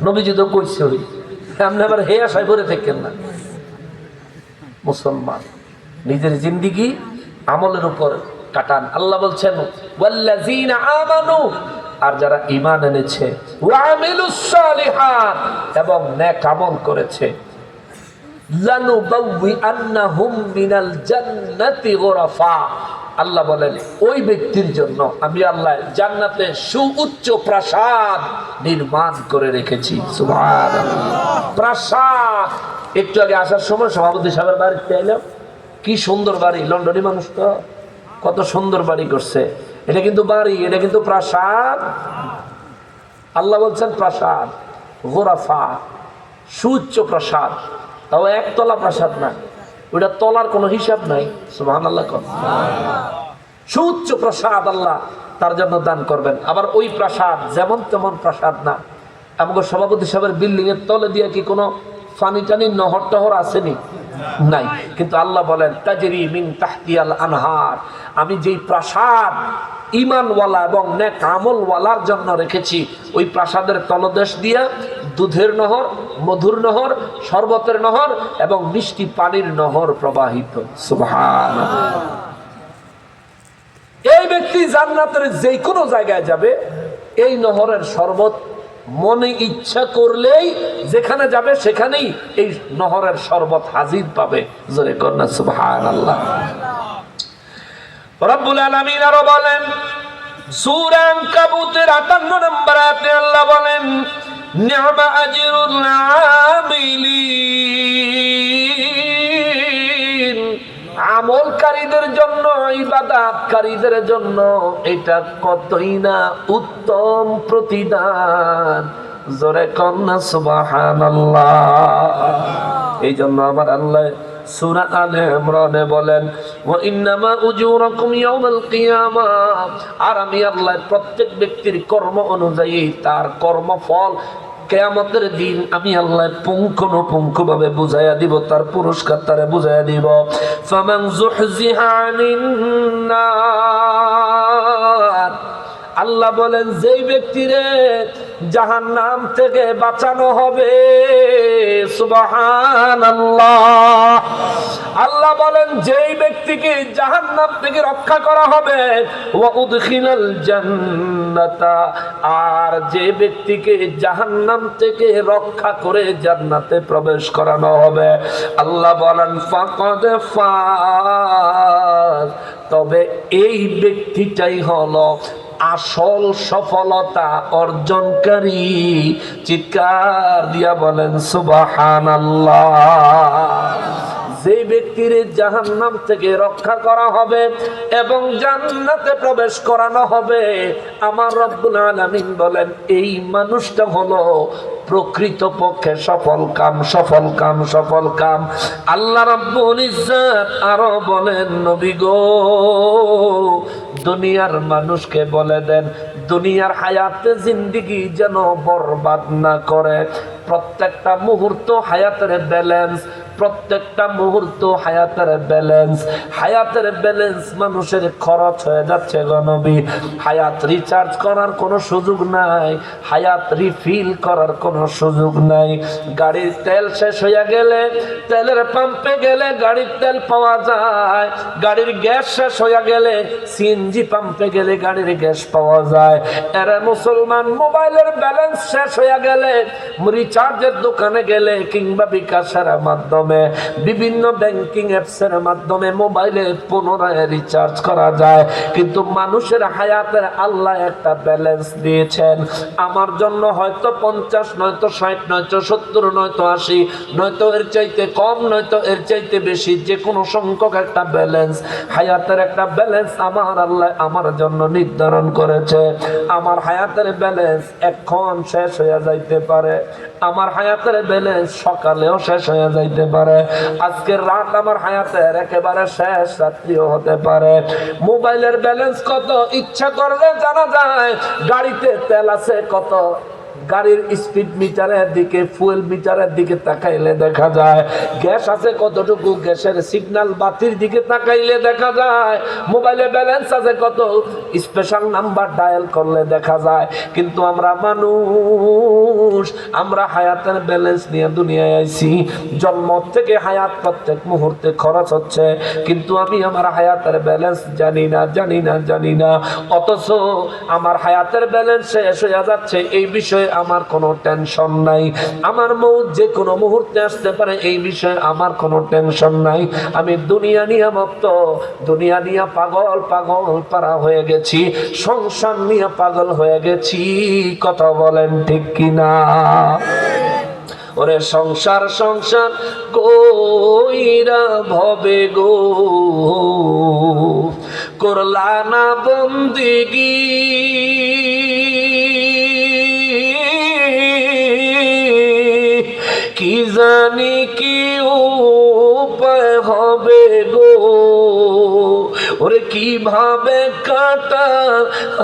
নবীজি তো কইছে হই, আপনি আবার হে আশায় ভরে থাকেন না। মুসলমান নিজের জিন্দিগি আমলের উপর কাটান। আল্লাহ বলছেন ওয়াল্লাযীনা আমানু আর যারা ঈমান এনেছে ওয়া আমিলুস সালিহাত এবং নেক আমল করেছে লানুবাউইআন্নাহুম মিনাল জান্নাতি গুরাফা, আল্লাহ বলেন ওই ব্যক্তির জন্য আমি আল্লাহ জান্নাতে সুউচ্চ প্রাসাদ নির্মাণ করে রেখেছি। সুবহানাল্লাহ। প্রাসাদ, একটু আগে আসার সময় সভাপতি সাহেবের বাড়িতে এলাম, কি সুন্দর বাড়ি, লন্ডনী মানুষ তো কত সুন্দর বাড়ি করছে। এটা কিন্তু বাড়ি, এটা কিন্তু প্রাসাদ। আল্লাহ বলছেন প্রাসাদ, গোরাফা, সুউচ্চ প্রাসাদ, তাও একতলা প্রাসাদ না, ওটা তলার কোনো হিসাব নাই। সুবহানাল্লাহ। সুউচ্চ প্রাসাদ আল্লাহ তার জন্য দান করবেন। আবার ওই প্রাসাদ যেমন তেমন প্রাসাদ না। আমাকে সভাপতি সাহেবের বিল্ডিং এর তলে দিয়ে কি কোনো ফানি টানি নহর টহর আসেনি? নাই। কিন্তু আল্লাহ বলেন তাজরি মিন তাহতিয়াল আনহার, আমি যেই প্রাসাদ ঈমানওয়ালা এবং নেক আমলওয়ালার জন্য রেখেছি, ওই প্রাসাদের তলদেশ দিয়া দুধের নহর, মধুর নহর, শরবতের নহর এবং মিষ্টি পানির নহর প্রবাহিত। সুবহানাল্লাহ। এই ব্যক্তি জান্নাতের যে কোনো জায়গায় যাবে, এই নহরের শরবত মনে ইচ্ছা করলেই যেখানে যাবে সেখানেই এই নহরের শরবত হাজির পাবে। জোরে কন্যা সুবহানাল্লাহ। রব্বুল আলামিন আরো বলেন সূরা আনকাবুতের 58 নম্বর আয়াতে আল্লাহ বলেন নি'মা আজরুল আমিলিন, আমলকারীদের জন্য, ইবাদতকারীদের জন্য এটা কতই না উত্তম প্রতিদান। জোরে কন্যা সুবহানাল্লাহ। এই জন্য আমার আল্লাহ সূরা আলে ইমরানে বলেন ওয়া ইন্নামা উজুরাকুম ইয়াউমাল কিয়ামাহ, আর আমি আল্লাহ প্রত্যেক ব্যক্তির কর্ম অনুযায়ী তার কর্মফল কিয়ামতের দিন আমি আল্লাহ পুঙ্খানুপুঙ্খভাবে বুঝাইয়া দিব, তার পুরস্কার তারে বুঝাইয়া দিব। ফামান যুহজিহা আনিন নার, আল্লাহ বলেন যেই ব্যক্তিরে জাহান্নাম থেকে বাঁচানো হবে, সুবহানাল্লাহ। আল্লাহ বলেন যেই ব্যক্তিকে জাহান্নাম থেকে রক্ষা করা হবে, ওয়া উদখিলাল জান্নাতা, আর যে ব্যক্তিকে জাহান্নাম থেকে রক্ষা করে জান্নাতে প্রবেশ করানো হবে, আল্লাহ বলেন ফাকাদ ফাজ, তবে এই ব্যক্তিটাই হলো আসল সফলতা অর্জনকারী। চিৎকার দিয়া বলেন সুবহানাল্লাহ। যে ব্যক্তির জাহান্নাম থেকে রক্ষা করা হবে এবং জান্নাতে প্রবেশ করানো হবে, আমার রব্বুল আলামিন বলেন এই মানুষটা হলো প্রকৃত পক্ষে সফল কাম, সফল কাম, সফল কাম। আল্লাহ রাব্বুল ইজ্জত আরো বলেন নবী গো, দুনিয়ার মানুষকে বলে দেন দুনিয়ার হায়াতে জিন্দেগি যেন বরবাদ না করে। প্রত্যেকটা মুহূর্ত হায়াতের ব্যালেন্স, প্রত্যেকটা মুহূর্ত হায়াতের ব্যালেন্স, হায়াতের ব্যালেন্স মানুষের খরচ হয়ে যাচ্ছে গো নবী। হায়াত রিচার্জ করার কোনো সুযোগ নাই, হায়াত রিফিল করার কোনো সুযোগ নাই। গাড়ির তেল শেষ হইয়া গেলে তেলের পাম্পে গেলে গাড়ির তেল পাওয়া যায়, গাড়ির গ্যাস শেষ হইয়া গেলে সিএনজি পাম্পে গেলে গাড়ির গ্যাস পাওয়া যায়। এরা মুসলমান মোবাইলের ব্যালেন্স শেষ হইয়া গেলে রিচার্জের দোকানে গেলে কিংবা বিকাশের মাধ্যমে বিভিন্ন ব্যাংকিং অ্যাপসের মাধ্যমে মোবাইলে পুনরায় রিচার্জ করা যায়। কিন্তু মানুষের হায়াতের আল্লাহ একটা ব্যালেন্স দিয়েছেন। আমার জন্য হয়তো 50, নয়তো 60, নয়তো 70, নয়তো 80, নয়তো এর চাইতে কম, নয়তো এর চাইতে বেশি, যে কোনো সংখ্যক একটা ব্যালেন্স, হায়াতের একটা ব্যালেন্স আমার আল্লাহ আমার জন্য নির্ধারণ করেছে। আমার হায়াতের ব্যালেন্স এখন শেষ হয়ে যাইতে পারে, আমার হায়াতের ব্যালেন্স সকালেও শেষ হয়ে যাইতে পারে, আজকের রাত আমার হায়াতের একেবারে শেষ রাত্রিও হতে পারে। মোবাইলের ব্যালেন্স কত ইচ্ছা করলে জানা যায়, গাড়িতে তেল আছে কত গাড়ির স্পিড মিটারের দিকে, ফুয়েল মিটারের দিকে তাকাইলে দেখা যায় গ্যাস আছে কতটুকু, গ্যাসের সিগন্যাল বাতির দিকে তাকাইলে দেখা যায় মোবাইলে ব্যালেন্স আছে কত, স্পেশাল নাম্বার ডায়াল করলে দেখা যায়। কিন্তু আমরা মানুষ, আমরা হায়াতের ব্যালেন্স নিয়ে দুনিয়ায় আইছি। জন্ম থেকে হায়াত প্রত্যেক মুহূর্তে খরচ হচ্ছে, কিন্তু আমি আমার হায়াতের ব্যালেন্স জানি না। অথচ আমার হায়াতের ব্যালেন্স শেষ হয়ে যাচ্ছে, এই বিষয়ে আমার কোনো টেনশন নাই। আমার মৌত যে কোনো মুহূর্তে আসতে পারে, এই বিষয়ে আমার কোনো টেনশন নাই। আমি দুনিয়া নিয়ে মত্ত, দুনিয়া নিয়ে পাগল পারা হয়ে গেছি, সংসার নিয়ে পাগল হয়ে গেছি। কথা বলেন ঠিক কিনা? ওরে সংসার কইরা ভবে গো, করলা না বন্দিগি, কি জানি কি উপায় হবে গো, ওরে কিভাবে কাটা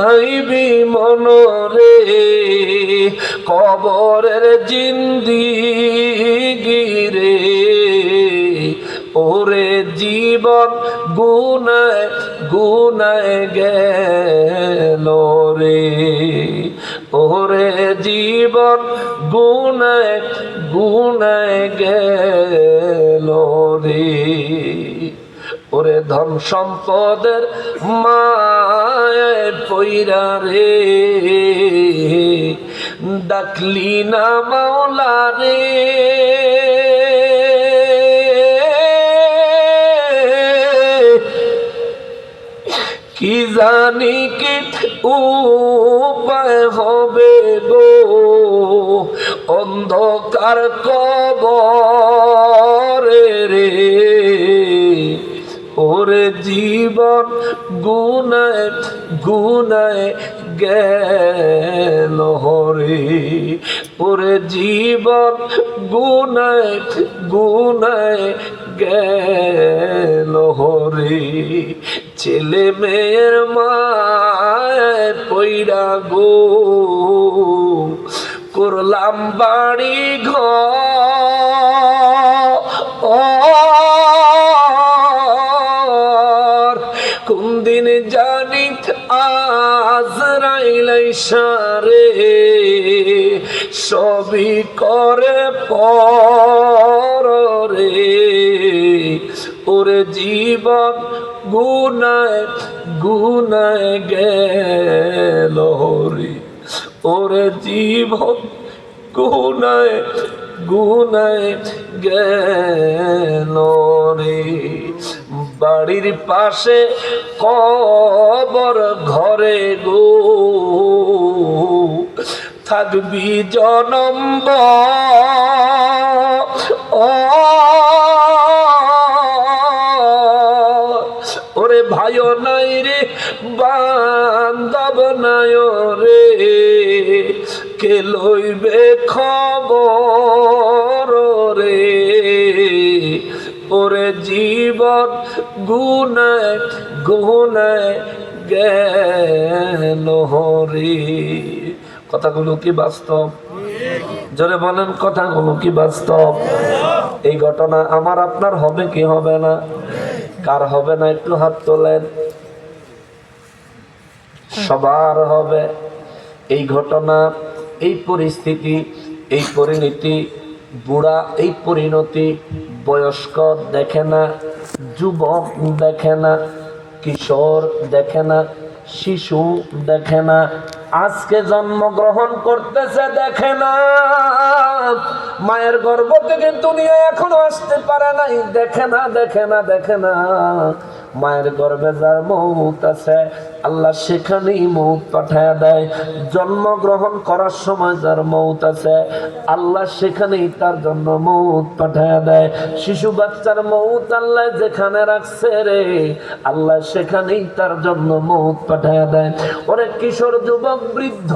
আইবি মনরে, কবরের জিন্দিগি রে, ওরে জীবন গুনায় গেল রে, ওরে জীবন গুনায় গেল রে, ওরে ধন সম্পদের মায় পইরা রে, ডাকলি না মাওলা রে, কি জানি কি উপায় হবে গো, অন্ধকার কবরে রে, ওরে জীবন গুনায় গেল রে, ওরে জীবন গুনায় গেল রে, ছেলে মেয়ের মায় পইরা গো, করলাম বাড়ি ঘর, কোন দিন জানি আজরাইল ইশারে, সবই করে পর রে, ওরে জীবন গুনায় গেল রে, ওরে জীবন গুনায় গেল রে, বাড়ির পাশে কবর ঘরে গো, থাকবি জনম ওরে ভাইও নাই রে, বান্ধব নাই রে, কে লইবে খবর রে, ওরে জীবন গুনায় গেল রে। কথাগুলো কি বাস্তব? জোরে বলেন, কথাগুলো কি বাস্তব? এই ঘটনা আমার আপনার হবে কি হবে না? কার হবে না একটু হাত তোলেন। সবার হবে। এই ঘটনা, এই পরিস্থিতি, এই পরিণতি, বুড়া এই পরিণতি বয়স্ক দেখে না, যুবক দেখে না, কিশোর দেখে না, শিশু দেখে না, আজকে জন্মগ্রহণ করতেছে দেখে না, মায়ের গর্ভ থেকে দুনিয়ায় এখনো আসতে পারে নাই দেখে না, মায়ের গর্ভে যার মৌত আছে আল্লাহ সেখানেই মৌত পাঠায় দেয়। জন্মগ্রহণ করার সময় যার মৌত আছে আল্লাহ সেখানেই তার জন্য মৌত পাঠায় দেয়। শিশু বাচ্চার মৌত আল্লাহ যেখানে রাখছে রে, আল্লাহ সেখানেই তার জন্য মৌত পাঠায় দেয়। ওরে কিশোর, যুবক, বৃদ্ধ,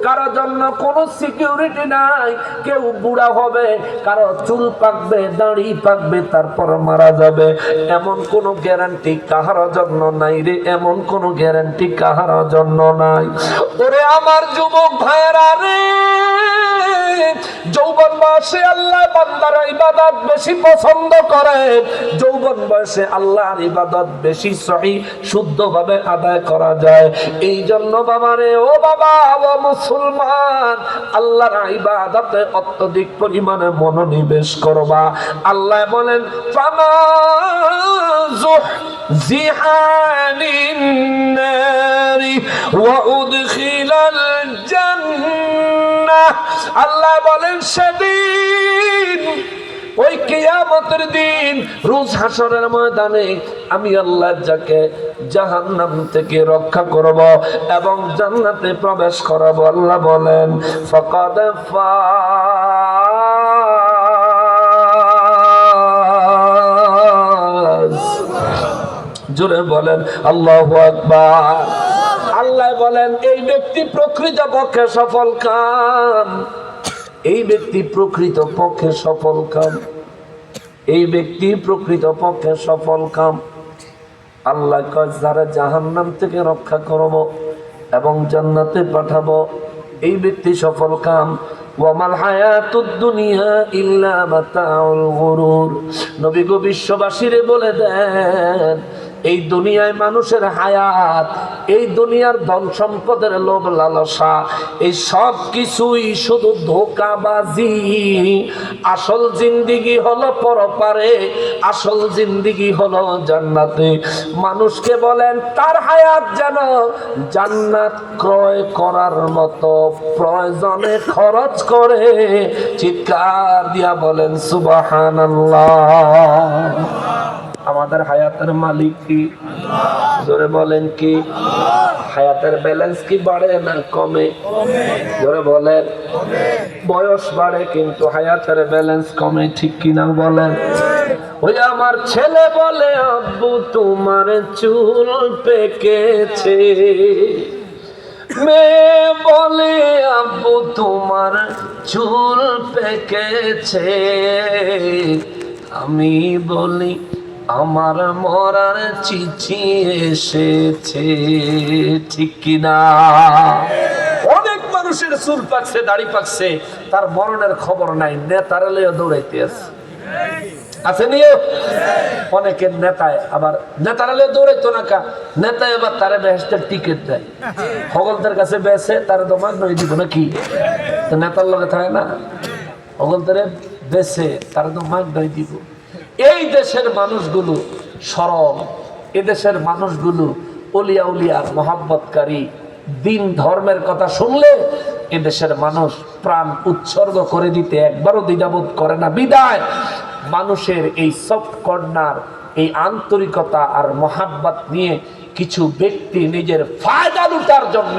কারো জন্য কোনো সিকিউরিটি নাই। কেউ বুড়া হবে, কারো চুল পাকবে, দাড়ি পাকবে, তারপর মারা যাবে, এমন কোনো গ্যারান্টি কাহার জন্য নাই রে। এমন কোন গ্যারান্টি কাহার জন্য নাই। ওরে আমার যুবক ভাইরা রে, যৌবন বয়সে আল্লাহ বান্দার ইবাদত বেশি পছন্দ করে, যৌবন বয়সে আল্লাহর ইবাদত বেশি সহি শুদ্ধভাবে আদায় করা যায়। এই জন্য বাবারে, ও বাবা, ও মুসলমান, আল্লাহর ইবাদতে অত্যধিক পরিমাণে মনোনিবেশ করবা। আল্লাহ বলেন জিহানিন নারি ওয়া উদখিলাল জান্নাহ। আল্লাহ বলেন সেদিন, ওই কিয়ামতের দিন, রোজ হাসরের ময়দানে আমি আল্লাহ যাকে জাহান্নাম থেকে রক্ষা করব এবং জান্নাতে প্রবেশ করাবো। আল্লাহ বলেন ফাকাদ ফাজ। জোরে বলেন আল্লাহু আকবার। আল্লাহ বলেন এই ব্যক্তি প্রকৃত পক্ষে সফল কাম, এই ব্যক্তি প্রকৃত পক্ষে সফল কাম, এই ব্যক্তি প্রকৃত পক্ষে সফল কাম। আল্লাহ কয় যারা জাহান্নাম থেকে রক্ষা করব এবং জান্নাতে পাঠাবো, এই ব্যক্তি সফল কাম। ওয়ামাল হায়াতুদ দুনিয়া ইল্লা মাতাউল গুরুর। নবী গো বিশ্ববাসীরে বলে দেন, এই দুনিয়ায় মানুষের হায়াত, এই দুনিয়ার ধন সম্পদের লোভ লালসা, এই সব কিছুই শুধু ধোঁকাবাজি। আসল জিন্দিগি হলো পরপারে, আসল জিন্দিগি হলো জান্নাতে। মানুষকে বলেন তার হায়াত যেন জান্নাত ক্রয় করার মতো প্রয়োজনে খরচ করে। চিৎকার দিয়া বলেন সুবহানাল্লাহ। আমাদের হায়াতের মালিক কি? জোরে বলেন কি? হায়াতের ব্যালেন্স কি বাড়ে না কমে? জোরে বলেন। বয়স বাড়ে কিন্তু হায়াতের ব্যালেন্স কমে, ঠিক কিনা বলেন? ওই আমার ছেলে বলে আব্বু তোমার চুল পেকেছে, মেয়ে বলে আব্বু তোমার চুল পেকেছে, আমি বলি আমার মরার চিঠি এসেছে, ঠিক কিনা? অনেক মানুষের চুল পাকছে, দাড়ি পাকছে, তার মরণের খবর নাই, নেতারা লইয়া দৌড়াইতে আছে নিয়ে। অনেকের নেতায় আবার নেতারা লইয়া দৌড়াইতো না কা, নেতায় এবার তারা বেহেশতের টিকিট দেয়, হগলদের কাছে বেসে তারা দমাক নই দিব নাকি, তো নেতার লগে থাকে না, হগলদের বেসে তারা দমাক নই দিব। এই দেশের মানুষগুলো সরল, এদেশের মানুষগুলো ওলিয়া উলিয়ার মহাব্বতকারী, দিন ধর্মের কথা শুনলে এদেশের মানুষ প্রাণ উৎসর্গ করে দিতে একবারও দ্বিধাবোধ করে না। বিদায় মানুষের এই সফট কর্নার, এই আন্তরিকতা আর মহাব্বত নিয়ে কিছু ব্যক্তি নিজের ফায়দা লুটার জন্য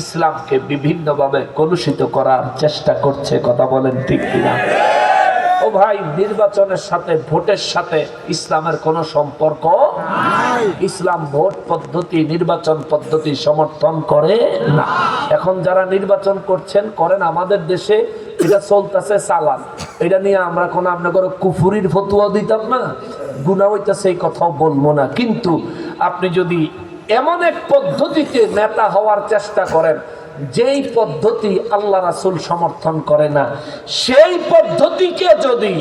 ইসলামকে বিভিন্নভাবে কলুষিত করার চেষ্টা করছে। কথা বলেন ঠিক কিনা? ও ভাই, নির্বাচনের সাথে, ভোটের সাথে ইসলামের কোনো সম্পর্ক নাই। ইসলাম ভোট পদ্ধতি, নির্বাচন পদ্ধতি সমর্থন করে না। এখন যারা নির্বাচন করছেন করেন, আমাদের দেশে এটা চলতেছে চালান, এটা নিয়ে আমরা কোনো আপনাদের কুফুরির ফতুয়া দিতাম না, গুনাহ হইতেছে এই কথাও বলবো না। কিন্তু আপনি যদি এমন এক পদ্ধতিতে নেতা হওয়ার চেষ্টা করেন যেই পদ্ধতি আল্লাহ রাসূল সমর্থন করে না, সেই পদ্ধতিকে যদি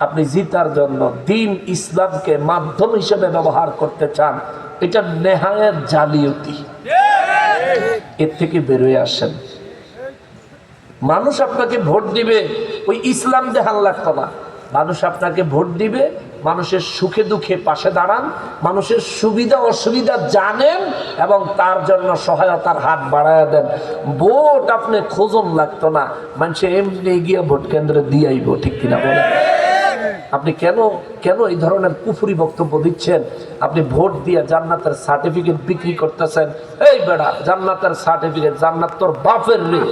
আপনি জিতার জন্য দিন ইসলামকে মাধ্যম হিসেবে ব্যবহার করতে চান, এটা নেহায়েত জালিয়াতি। এর থেকে বেরোয় আসেন। মানুষ আপনাকে ভোট দিবে ওই ইসলাম দেখান লাগতো না, মানুষ আপনাকে ভোট দিবে মানুষের সুখে দুঃখে পাশে দাঁড়ান, মানুষের সুবিধা অসুবিধা জানেন এবং তার জন্য সহায়তার হাত বাড়ায় দেন। ভোট আপনি খোঁজন লাগতো না, মানুষে এমনি গিয়ে ভোট কেন্দ্রে দিয়ে আইব, ঠিক কিনা বলেন? আপনি কেন এই ধরনের কুফরি বক্তব্য দিচ্ছেন? আপনি ভোট দিয়ে জান্নাতের সার্টিফিকেট বিক্রি করতেছেন। এই বেড়া, জান্নাতের সার্টিফিকেট জান্নাত তোর বাপের রে।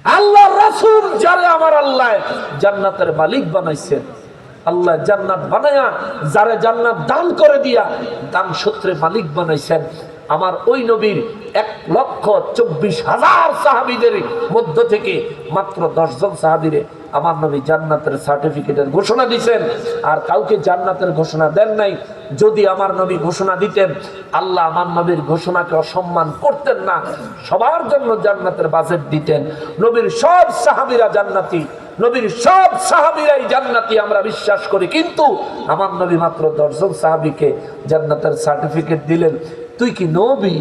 আল্লাহ রাসূল যারে আমার আল্লাহ জান্নাতের মালিক বানাইছেন, আল্লাহ জান্নাত বানায়া যারে জান্নাত দান করে দিয়া দান সূত্রে মালিক বানাইছেন, আমার ওই নবীর 1,24,000 সাহাবীদের মধ্য থেকে মাত্র 10 জন সাহাবীরে আমার নবী জান্নাতের সার্টিফিকেটের ঘোষণা দিয়েছেন, আর কাউকে জান্নাতের ঘোষণা দেন নাই। যদি আমার নবী ঘোষণা দিতেন, আল্লাহ আমার নবীর ঘোষণাকে অসম্মান করতেন না, সবার জন্য জান্নাতের বাজেট দিতেন। নবীর সব সাহাবীরা জান্নাতি, নবীর সব সাহাবীরাই জান্নাতি আমরা বিশ্বাস করি, কিন্তু আমার নবী মাত্র 10 জন সাহাবীকে জান্নাতের সার্টিফিকেট দিলেন। তুই কি নবী?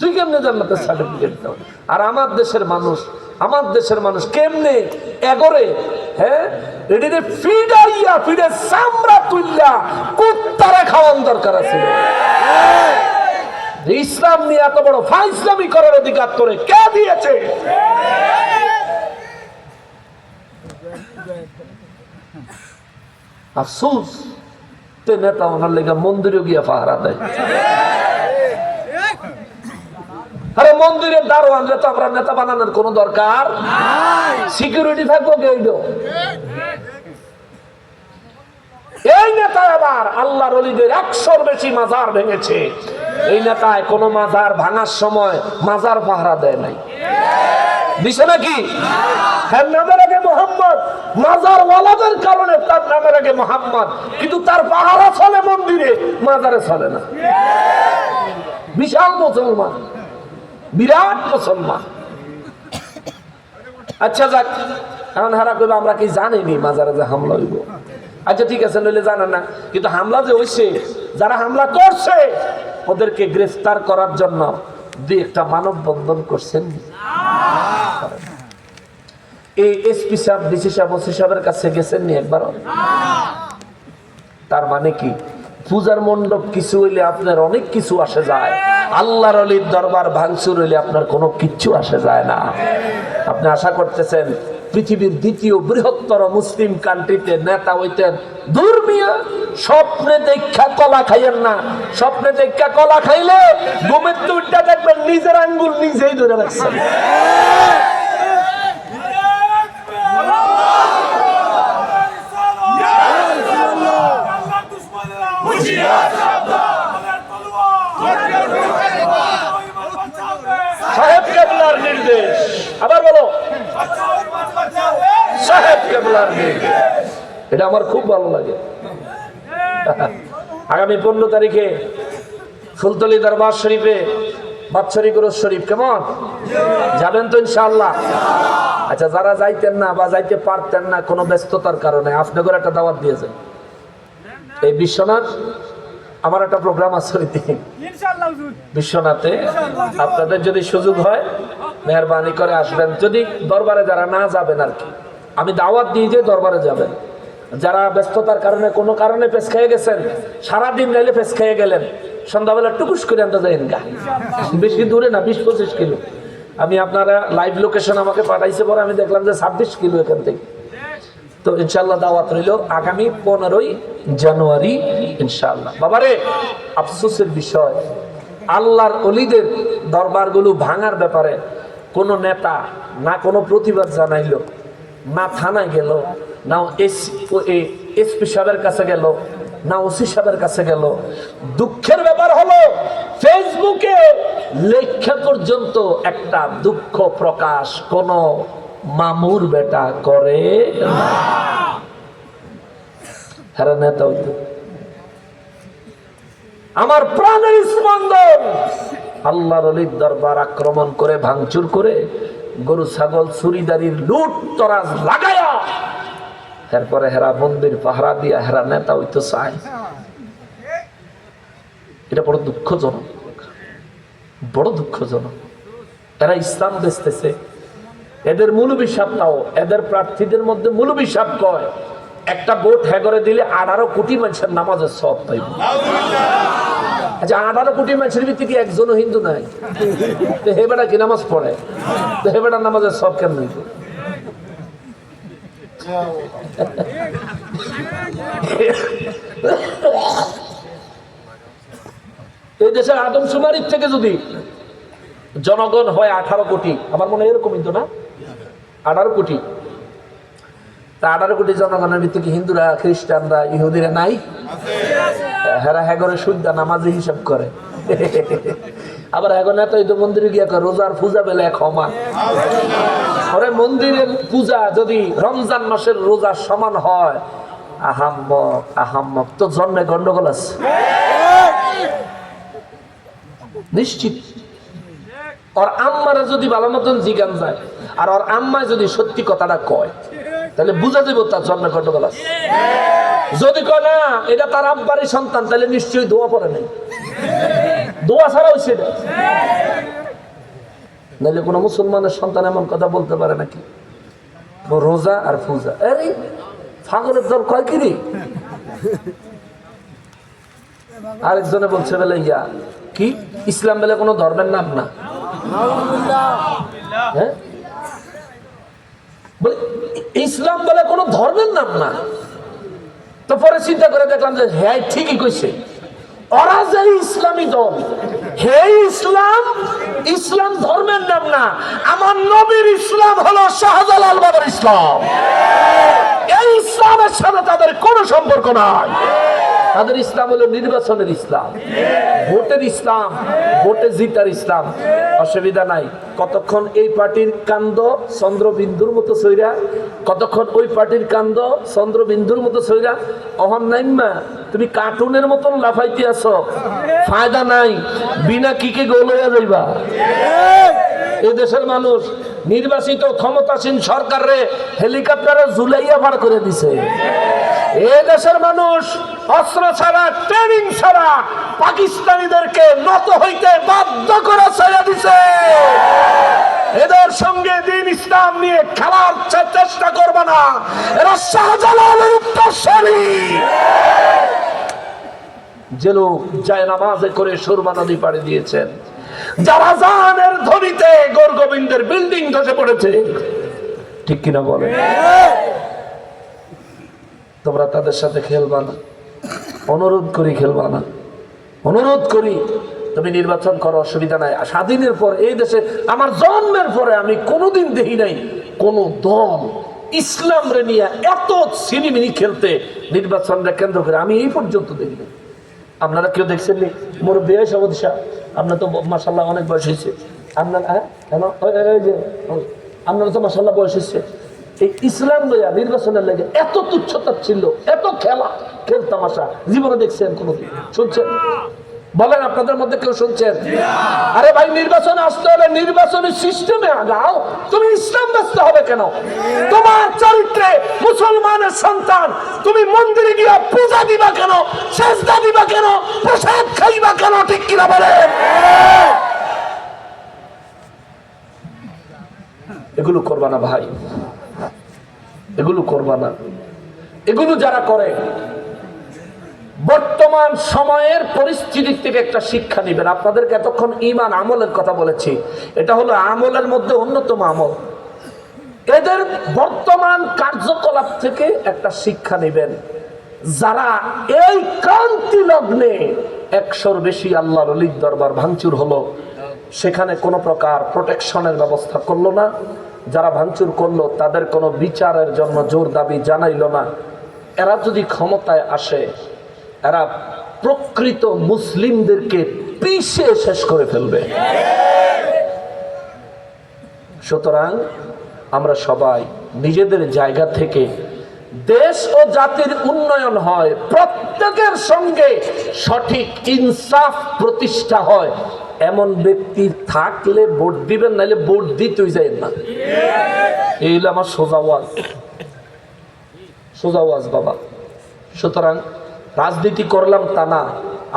তুই কেমনে জান্নাতের সার্টিফিকেট দাও? আর আমার দেশের মানুষ কেমনে এগরে, হ্যাঁ, এটিতে ফিডাইয়া ফিডে চামড়া তুইলা কুত্তারে খাওয়ান দরকার আছে। ইসলাম নিয়ে এত বড় ফাইসলামি করার অধিকার তোরে কে দিয়েছে? আফসোস, তে নেতা ওনার লেগে মন্দিরে গিয়া পাহারা দেয়। আরে মন্দিরের দারোয়ানরে তো আমরা নেতা বানানোর কোন দরকার নাই, সিকিউরিটি থাকবো কে? এই নেতা আবার আল্লাহর ওলিদের 100-র বেশি মাজার ভেঙেছে। এই নেতায় কোন মাজার ভাঙার সময় মাজার পাহারা দেয় নাই, দিছে নাকি? হ্যাঁ, নামের আগে মোহাম্মদ, মাজার ওয়ালাদের কারণে তার নামের আগে মোহাম্মদ, কিন্তু তার পাহারা চলে মন্দিরে, মাজারে চলে না। বিশাল মুসলমান, বিরাট মুসলমান। আচ্ছা যাক, এখন হারা করবো আমরা কি জানিনি মাজারে যে হামলা হইব? আচ্ছা ঠিক আছে, নইলে জানেন না, কিন্তু হামলা যে হইছে, যারা হামলা করছে ওদেরকে গ্রেফতার করার জন্য দুই একটা মানববন্ধন করছেন। এই এসপি সাহেব, ডিসি সাহেব, ওসি সাহেবের কাছে গেছেন নি একবার? তার মানে কি, পূজার মণ্ডপ কিছু হইলে আপনার অনেক কিছু আসে যায়, আল্লাহর ওলির দরবার ভাঙচুর হইলে আপনার কোনো কিচ্ছু আসে যায় না। আপনি আশা করতেছেন পৃথিবীর দ্বিতীয় বৃহত্তর মুসলিম কান্ট্রিতে নেতা হইতেন? দূর মিয়া, স্বপ্নে দেখা কলা খাইয়েন না। স্বপ্নে দেখা কলা খাইলে ঘুমের তুইটা দেখবেন নিজের আঙ্গুল নিজেই ধরে রাখছেন। সাহেব কেবলার নির্দেশ, আবার বলো, সাহেব কেবলার নির্দেশ। এটা আমার খুব ভালো লাগে। আগামী 15 তারিখে ফুলতলি দরবার শরীফে বাৎসরিক উরুস শরীফ, কেমন যাবেন তো ইনশাআল্লাহ? আচ্ছা, যারা যাইতেন না বা যাইতে পারতেন না কোনো ব্যস্ততার কারণে, আপনাদের একটা দাওয়াত দিয়েছেন। এই বিশ্বনাথ আমার একটা প্রোগ্রাম আছে বিশ্বনাথে, আপনাদের যদি সুযোগ হয় মেহরবানি করে আসবেন। যদি দরবারে যারা না যাবেন আর কি, আমি দাওয়াত দিই যে দরবারে যাবেন। যারা ব্যস্ততার কারণে কোনো কারণে পেছ খেয়ে গেছেন, সারাদিন গাইলে পেছ খেয়ে গেলেন, সন্ধ্যাবেলা টুকুস করে আনতে যাইন গা, বেশি দূরে না, 20-25 কিলো। আমি আপনারা লাইভ লোকেশন আমাকে পাঠাইছে, পরে আমি দেখলাম যে 26 কিলো এখান থেকে। তো ইনশাআল্লাহ দাওয়াত রইল আগামী 15ই জানুয়ারি ইনশাআল্লাহ। বাবারে, আফসোসের বিষয়, আল্লাহর ওলিদের দরবারগুলো ভাঙার ব্যাপারে কোনো নেতা না কোনো প্রতিবাদ জানাইলো, না থানায় গেল, না এসপি সাহেবের কাছে গেল, না ওসি সাহেবের কাছে গেল। দুঃখের ব্যাপার হলো ফেসবুকে লেখা পর্যন্ত একটা দুঃখ প্রকাশ কোন মামুর বেটা করে না। হ্যাঁ, নেতা হইতো আমার প্রাণের স্পন্দন, আল্লাহর ওলির দরবার আক্রমণ করে, ভাঙচুর করে, গরু ছাগল চুরিদারির লুট তরাজ লাগায়া, এরপরে হেরা মন্দির পাহারা দিয়া হেরা নেতা হইতে চায়। এটা বড় দুঃখজনক, বড় দুঃখজনক। এরা ইসলাম বেচতেছে। এদের মৌলবী সাহেবটাও এদের প্রার্থীদের মধ্যে মৌলবী সাহেব কয় একটা ভোট হ্যাগরে দিলে 18 কোটি মানুষের নামাজের সব পাইব। আচ্ছা, 18 কোটি মানুষের ভিত্তিতে একজনও হিন্দু নাই, তো হে বেটা কি নামাজ পড়ে? তো হে বেটা নামাজের সব কেন হইব? এই দেশের আদমশুমারির থেকে যদি জনগণ হয় 18 কোটি, আমার মনে হয় এরকমই তো না, 18 কোটি। তা 18 কোটি জনগণের ভিতরে কি হিন্দুরা, খ্রিস্টানরা, ইহুদিরা নাই? হেরা হ্যাগরে শুদ্ধ নামাজি হিসাব করে, আবার এখন এত তো মন্দিরে গিয়ে রোজার পূজা বেলে এক সমান। পরে মন্দিরের পূজা যদি রমজান মাসের রোজার সমান হয়, আহাম্মক আহাম্মক, তো জন্মে গন্ডগোল আছে নিশ্চিত। ওর আম্মারা যদি ভালো মতন জিগান যায় আর ওর আম্মায় যদি সত্যি কথাটা কয়, তাহলে বুঝা দেব তার জন্মে গন্ডগোল আছে। যদি কয় না এটা তার আব্বারই সন্তান, তাহলে নিশ্চয়ই দোয়া পড়ে নেই, দোয়া ছাড়া হচ্ছে এটা। নাহলে কোনো মুসলমানের সন্তান এমন কথা বলতে পারে নাকি রোজা আর পূজা? আরে পাগলের দল কয় কি রে? আরেকজনে বলছে বেলে ইয়া কি ইসলাম বেলে কোনো ধর্মের নাম না। হ্যাঁ, ইসলাম বলে কোনো ধর্মের নাম না। তো পরে চিন্তা করে দেখলাম যে হ্যাঁ ঠিকই কইছে, ওরা যে ইসলামী দল, হে ইসলাম, ইসলাম ধর্মের নাম না। আমার নবীর ইসলাম হলো শাহজালাল বাবার ইসলাম। এই ইসলামের সাথে তাদের কোনো সম্পর্ক নাই। তাদের ইসলাম হলো নির্বাচনের ইসলাম, ভোটের ইসলাম, ভোটে জিতার ইসলাম। অসুবিধা নাই, কতক্ষণ এই পার্টির কান্দ চন্দ্রবিন্দুর মতো সইরা, কতক্ষণ ওই পার্টির কান্দ চন্দ্রবিন্দুর মতো সইরা। অহন নাইম্মা তুমি কার্টুনের মতন লাফাইতে আছো, ফায়দা নাই, বিনা কিকে গোল হয়ে যাইবা। এই দেশের মানুষ নির্বাচিত ক্ষমতাসীন সরকারে হেলিকপ্টারে ঝুলাইয়া পার করে দিছে। এই দেশের মানুষ অস্ত্র ছাড়া, ট্রেনিং ছাড়া পাকিস্তানিদেরকে নত হইতে বাধ্য করে ছেড়ে দিছে। এদের সঙ্গে দিন ইসলাম নিয়ে খেলার চেষ্টা করবে না, এরা শাহজালালের উত্তরসূরি। যে লোক যায় নামাজে করে সুরমা নদী পাড়ি দিয়েছেন, যারা জানের ধ্বনিতে গৌর গোবিন্দের বিল্ডিং ধসে পড়েছে, ঠিক কিনা বলে? তোমরা তাদের সাথে খেলবা না, অনুরোধ করি খেলবা না, অনুরোধ করি। তুমি নির্বাচন করো, অসুবিধা নাই। স্বাধীনের পর এই দেশে আমার জন্মের পরে আমি কোনোদিন দেখি নাই কোন দল ইসলাম রে নিয়ে এত সিনিমিনি খেলতে নির্বাচনটা কেন্দ্র করে, আমি এই পর্যন্ত দেখি নাই। আপনারা কেউ দেখছেন নি? মোর বিয়ে সভাপতি সাহেব, আপনার তো মাসাল্লাহ অনেক বয়স হয়েছে, আপনার আপনারা তো মাসাল্লাহ বয়স হয়েছে। এই ইসলাম লইয়া নির্বাচনের লেগে এত তুচ্ছতা ছিল, এত খেলা খেলতামাশা জীবনে দেখছেন কোনোদিন? শুনছেন? বলেন আপনাদের মধ্যে কেউ শুনছেন? আরে ভাই, নির্বাচনে আসতে হলে নির্বাচনের সিস্টেমে আগাও। তুমি ইসলাম ব্যস্ত হবে কেন? তোমার চরিত্রে মুসলমানের সন্তান, তুমি মন্দিরে গিয়ে পূজা দিবা কেন? সেজদা দিবা কেন? প্রসাদ খাইবা কেন? ঠিক কিনা বলেন? এগুলো করবা না ভাই, এগুলো করবা না। এগুলো যারা করে বর্তমান সময়ের পরিস্থিতি থেকে একটা শিক্ষা নেবেন। আপনাদেরকে এতক্ষণ ঈমান আমলের কথা বলেছি, এটা হলো আমলের মধ্যে অন্যতম আমল। এদের বর্তমান কার্যকলাপ থেকে একটা শিক্ষা নেবেন। যারা এই ক্রান্তি লগ্নে 100-র বেশি আল্লাহর ওলির দরবার ভাঙচুর হলো, সেখানে কোনো প্রকার প্রোটেকশনের ব্যবস্থা করলো না। যারা ভাঙচুর করলো তাদের কোনো বিচারের জন্য জোর দাবি জানাইলো না। এরা যদি ক্ষমতায় আসে, এরা প্রকৃত মুসলিমদেরকে পিষে শেষ করে ফেলবে। সুতরাং আমরা সবাই নিজেদের জায়গা থেকে দেশ ও জাতির উন্নয়ন হয়, প্রত্যেকের সঙ্গে সঠিক ইনসাফ প্রতিষ্ঠা হয়, এমন ব্যক্তি থাকলে ভোট দিবেন, নাহলে ভোট দিতেই যায় না। এই হলো আমার সোজা ওয়াজ, সোজা ওয়াজ বাবা। সুতরাং রাজনীতি করলাম তা না,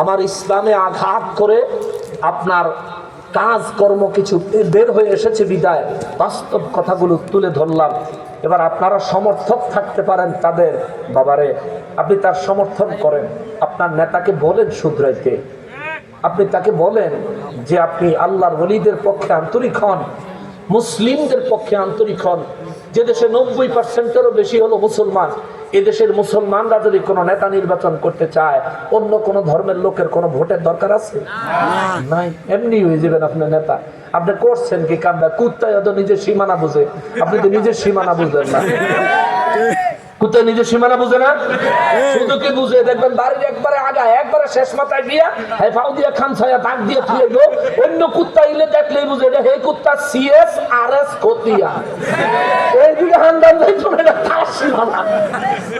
আমার ইসলামে আঘাত করে আপনার কাজকর্ম কিছু বের হয়ে এসেছে বিদায় বাস্তব কথাগুলো তুলে ধরলাম। এবার আপনারা সমর্থক থাকতে পারেন তাদের, বাবারে আপনি তার সমর্থন করেন, আপনার নেতাকে বলেন শুধরাইতে, আপনি তাকে বলেন যে আপনি আল্লাহর ওলিদের পক্ষে আন্তরিক হন, মুসলিমদের পক্ষে আন্তরিক হন। যে দেশে 90%-এরও বেশি হলো মুসলমান, এদেশের মুসলমানরা যদি কোনো নেতা নির্বাচন করতে চায়, অন্য কোনো ধর্মের লোকের কোনো ভোটের দরকার আছে? নাই, এমনি হয়ে যাবেন আপনার নেতা। আপনি করছেন কি কামটা? কুত্তায় হয়তো নিজের সীমানা বুঝে, আপনি তো নিজের সীমানা বুঝবেন না। কুত্তা নিজের সীমানা বুঝে না, শুধু কি বুঝে দেখবেন বাড়ির একবারে আগা একবারে শেষ মাথায় গিয়া হ্যাঁ ফাউ দিয়া খান ছায়া দাগ দিয়ে থুয়ে গো, অন্য কুত্তা ইলে দেখলেই বুঝে এটা হে কুত্তা সিএস আর এস কতিয়া, এইদিকে হান্দান যাইতো না, এটা তার সীমানা।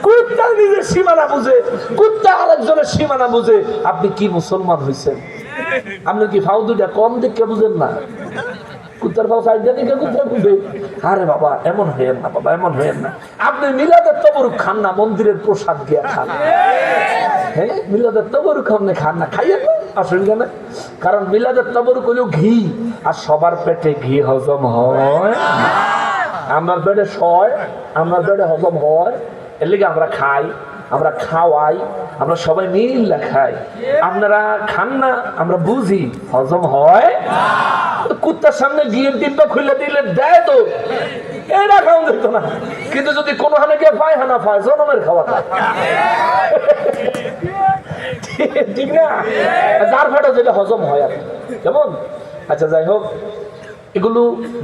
কুত্তা নিজের সীমানা বুঝে, কুত্তা আরেকজনের সীমানা বুঝে। আপনি কি মুসলমান হয়েছেন? আপনি কি ফাউ দুইটা কম দেখে বুঝেন না? কুত্তার পাও সাইডে দিকে কুত্তা বুঝে। আরে বাবা এমন হয়েন না, বাবা এমন হয়েন না। আপনি মিলাদের তবরুক খান না, মন্দিরের প্রসাদ গিয়া খান। হ্যাঁ মিলাদের তবরুক আপনি খান না, খাইয়েন না, অসুবিধা নেই। কারণ মিলাদের তবরুক হইল ঘি, আর সবার পেটে ঘি হজম হয়। আমার পেটে সয়, আমার পেটে হজম হয়, এর লিগে আমরা খাই, আমরা খাওয়াই, আমরা সবাই মিল খাই। আপনারা খান না, আমরা বুঝি হজম হয়। কুত্তার সামনে গিয়ে ডিব্বা খুলে দিলে দেয় তো এটা খাওয়া যেত না, কিন্তু যদি কোনো হানে গিয়ে পায়খানা পায় জনমের খাওয়া খায়, ঠিক না? যার ফাটা যেটা হজম হয় আর কেমন। আচ্ছা যাই হোক, এগুলো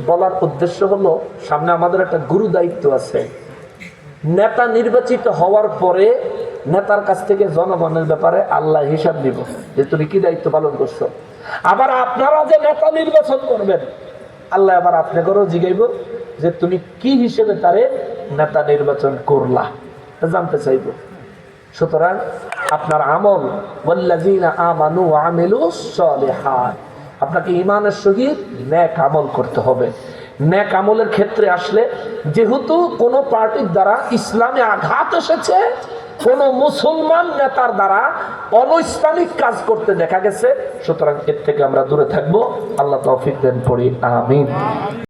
বলার উদ্দেশ্য হলো সামনে আমাদের একটা গুরু দায়িত্ব আছে। নেতা নির্বাচিত হওয়ার পরে নেতার কাছ থেকে জনগণের ব্যাপারে আল্লাহ হিসাব দিব যে তুমি কি দায়িত্ব পালন করছো। আবার আপনারা যে নেতা নির্বাচন করবেন, আল্লাহ আবার আপনাকেও জিগাইব যে তুমি কি হিসেবে তারে নেতা নির্বাচন করলা, জানতে চাইব। সুতরাং আপনার আমল ওয়াল্লাযীনা আমানু ওয়া আমিলুস সালিহাত, আপনাকে ঈমানের সহিত নেক আমল করতে হবে। নেক আমলের ক্ষেত্রে আসলে যেহেতু কোনো পার্টির দ্বারা ইসলামে আঘাত এসেছে, কোন মুসলমান নেতার দ্বারা অনৈসলামিক কাজ করতে দেখা গেছে, সুতরাং এর থেকে আমরা দূরে থাকবো। আল্লাহ তৌফিক দেন, পড়ি আমিন।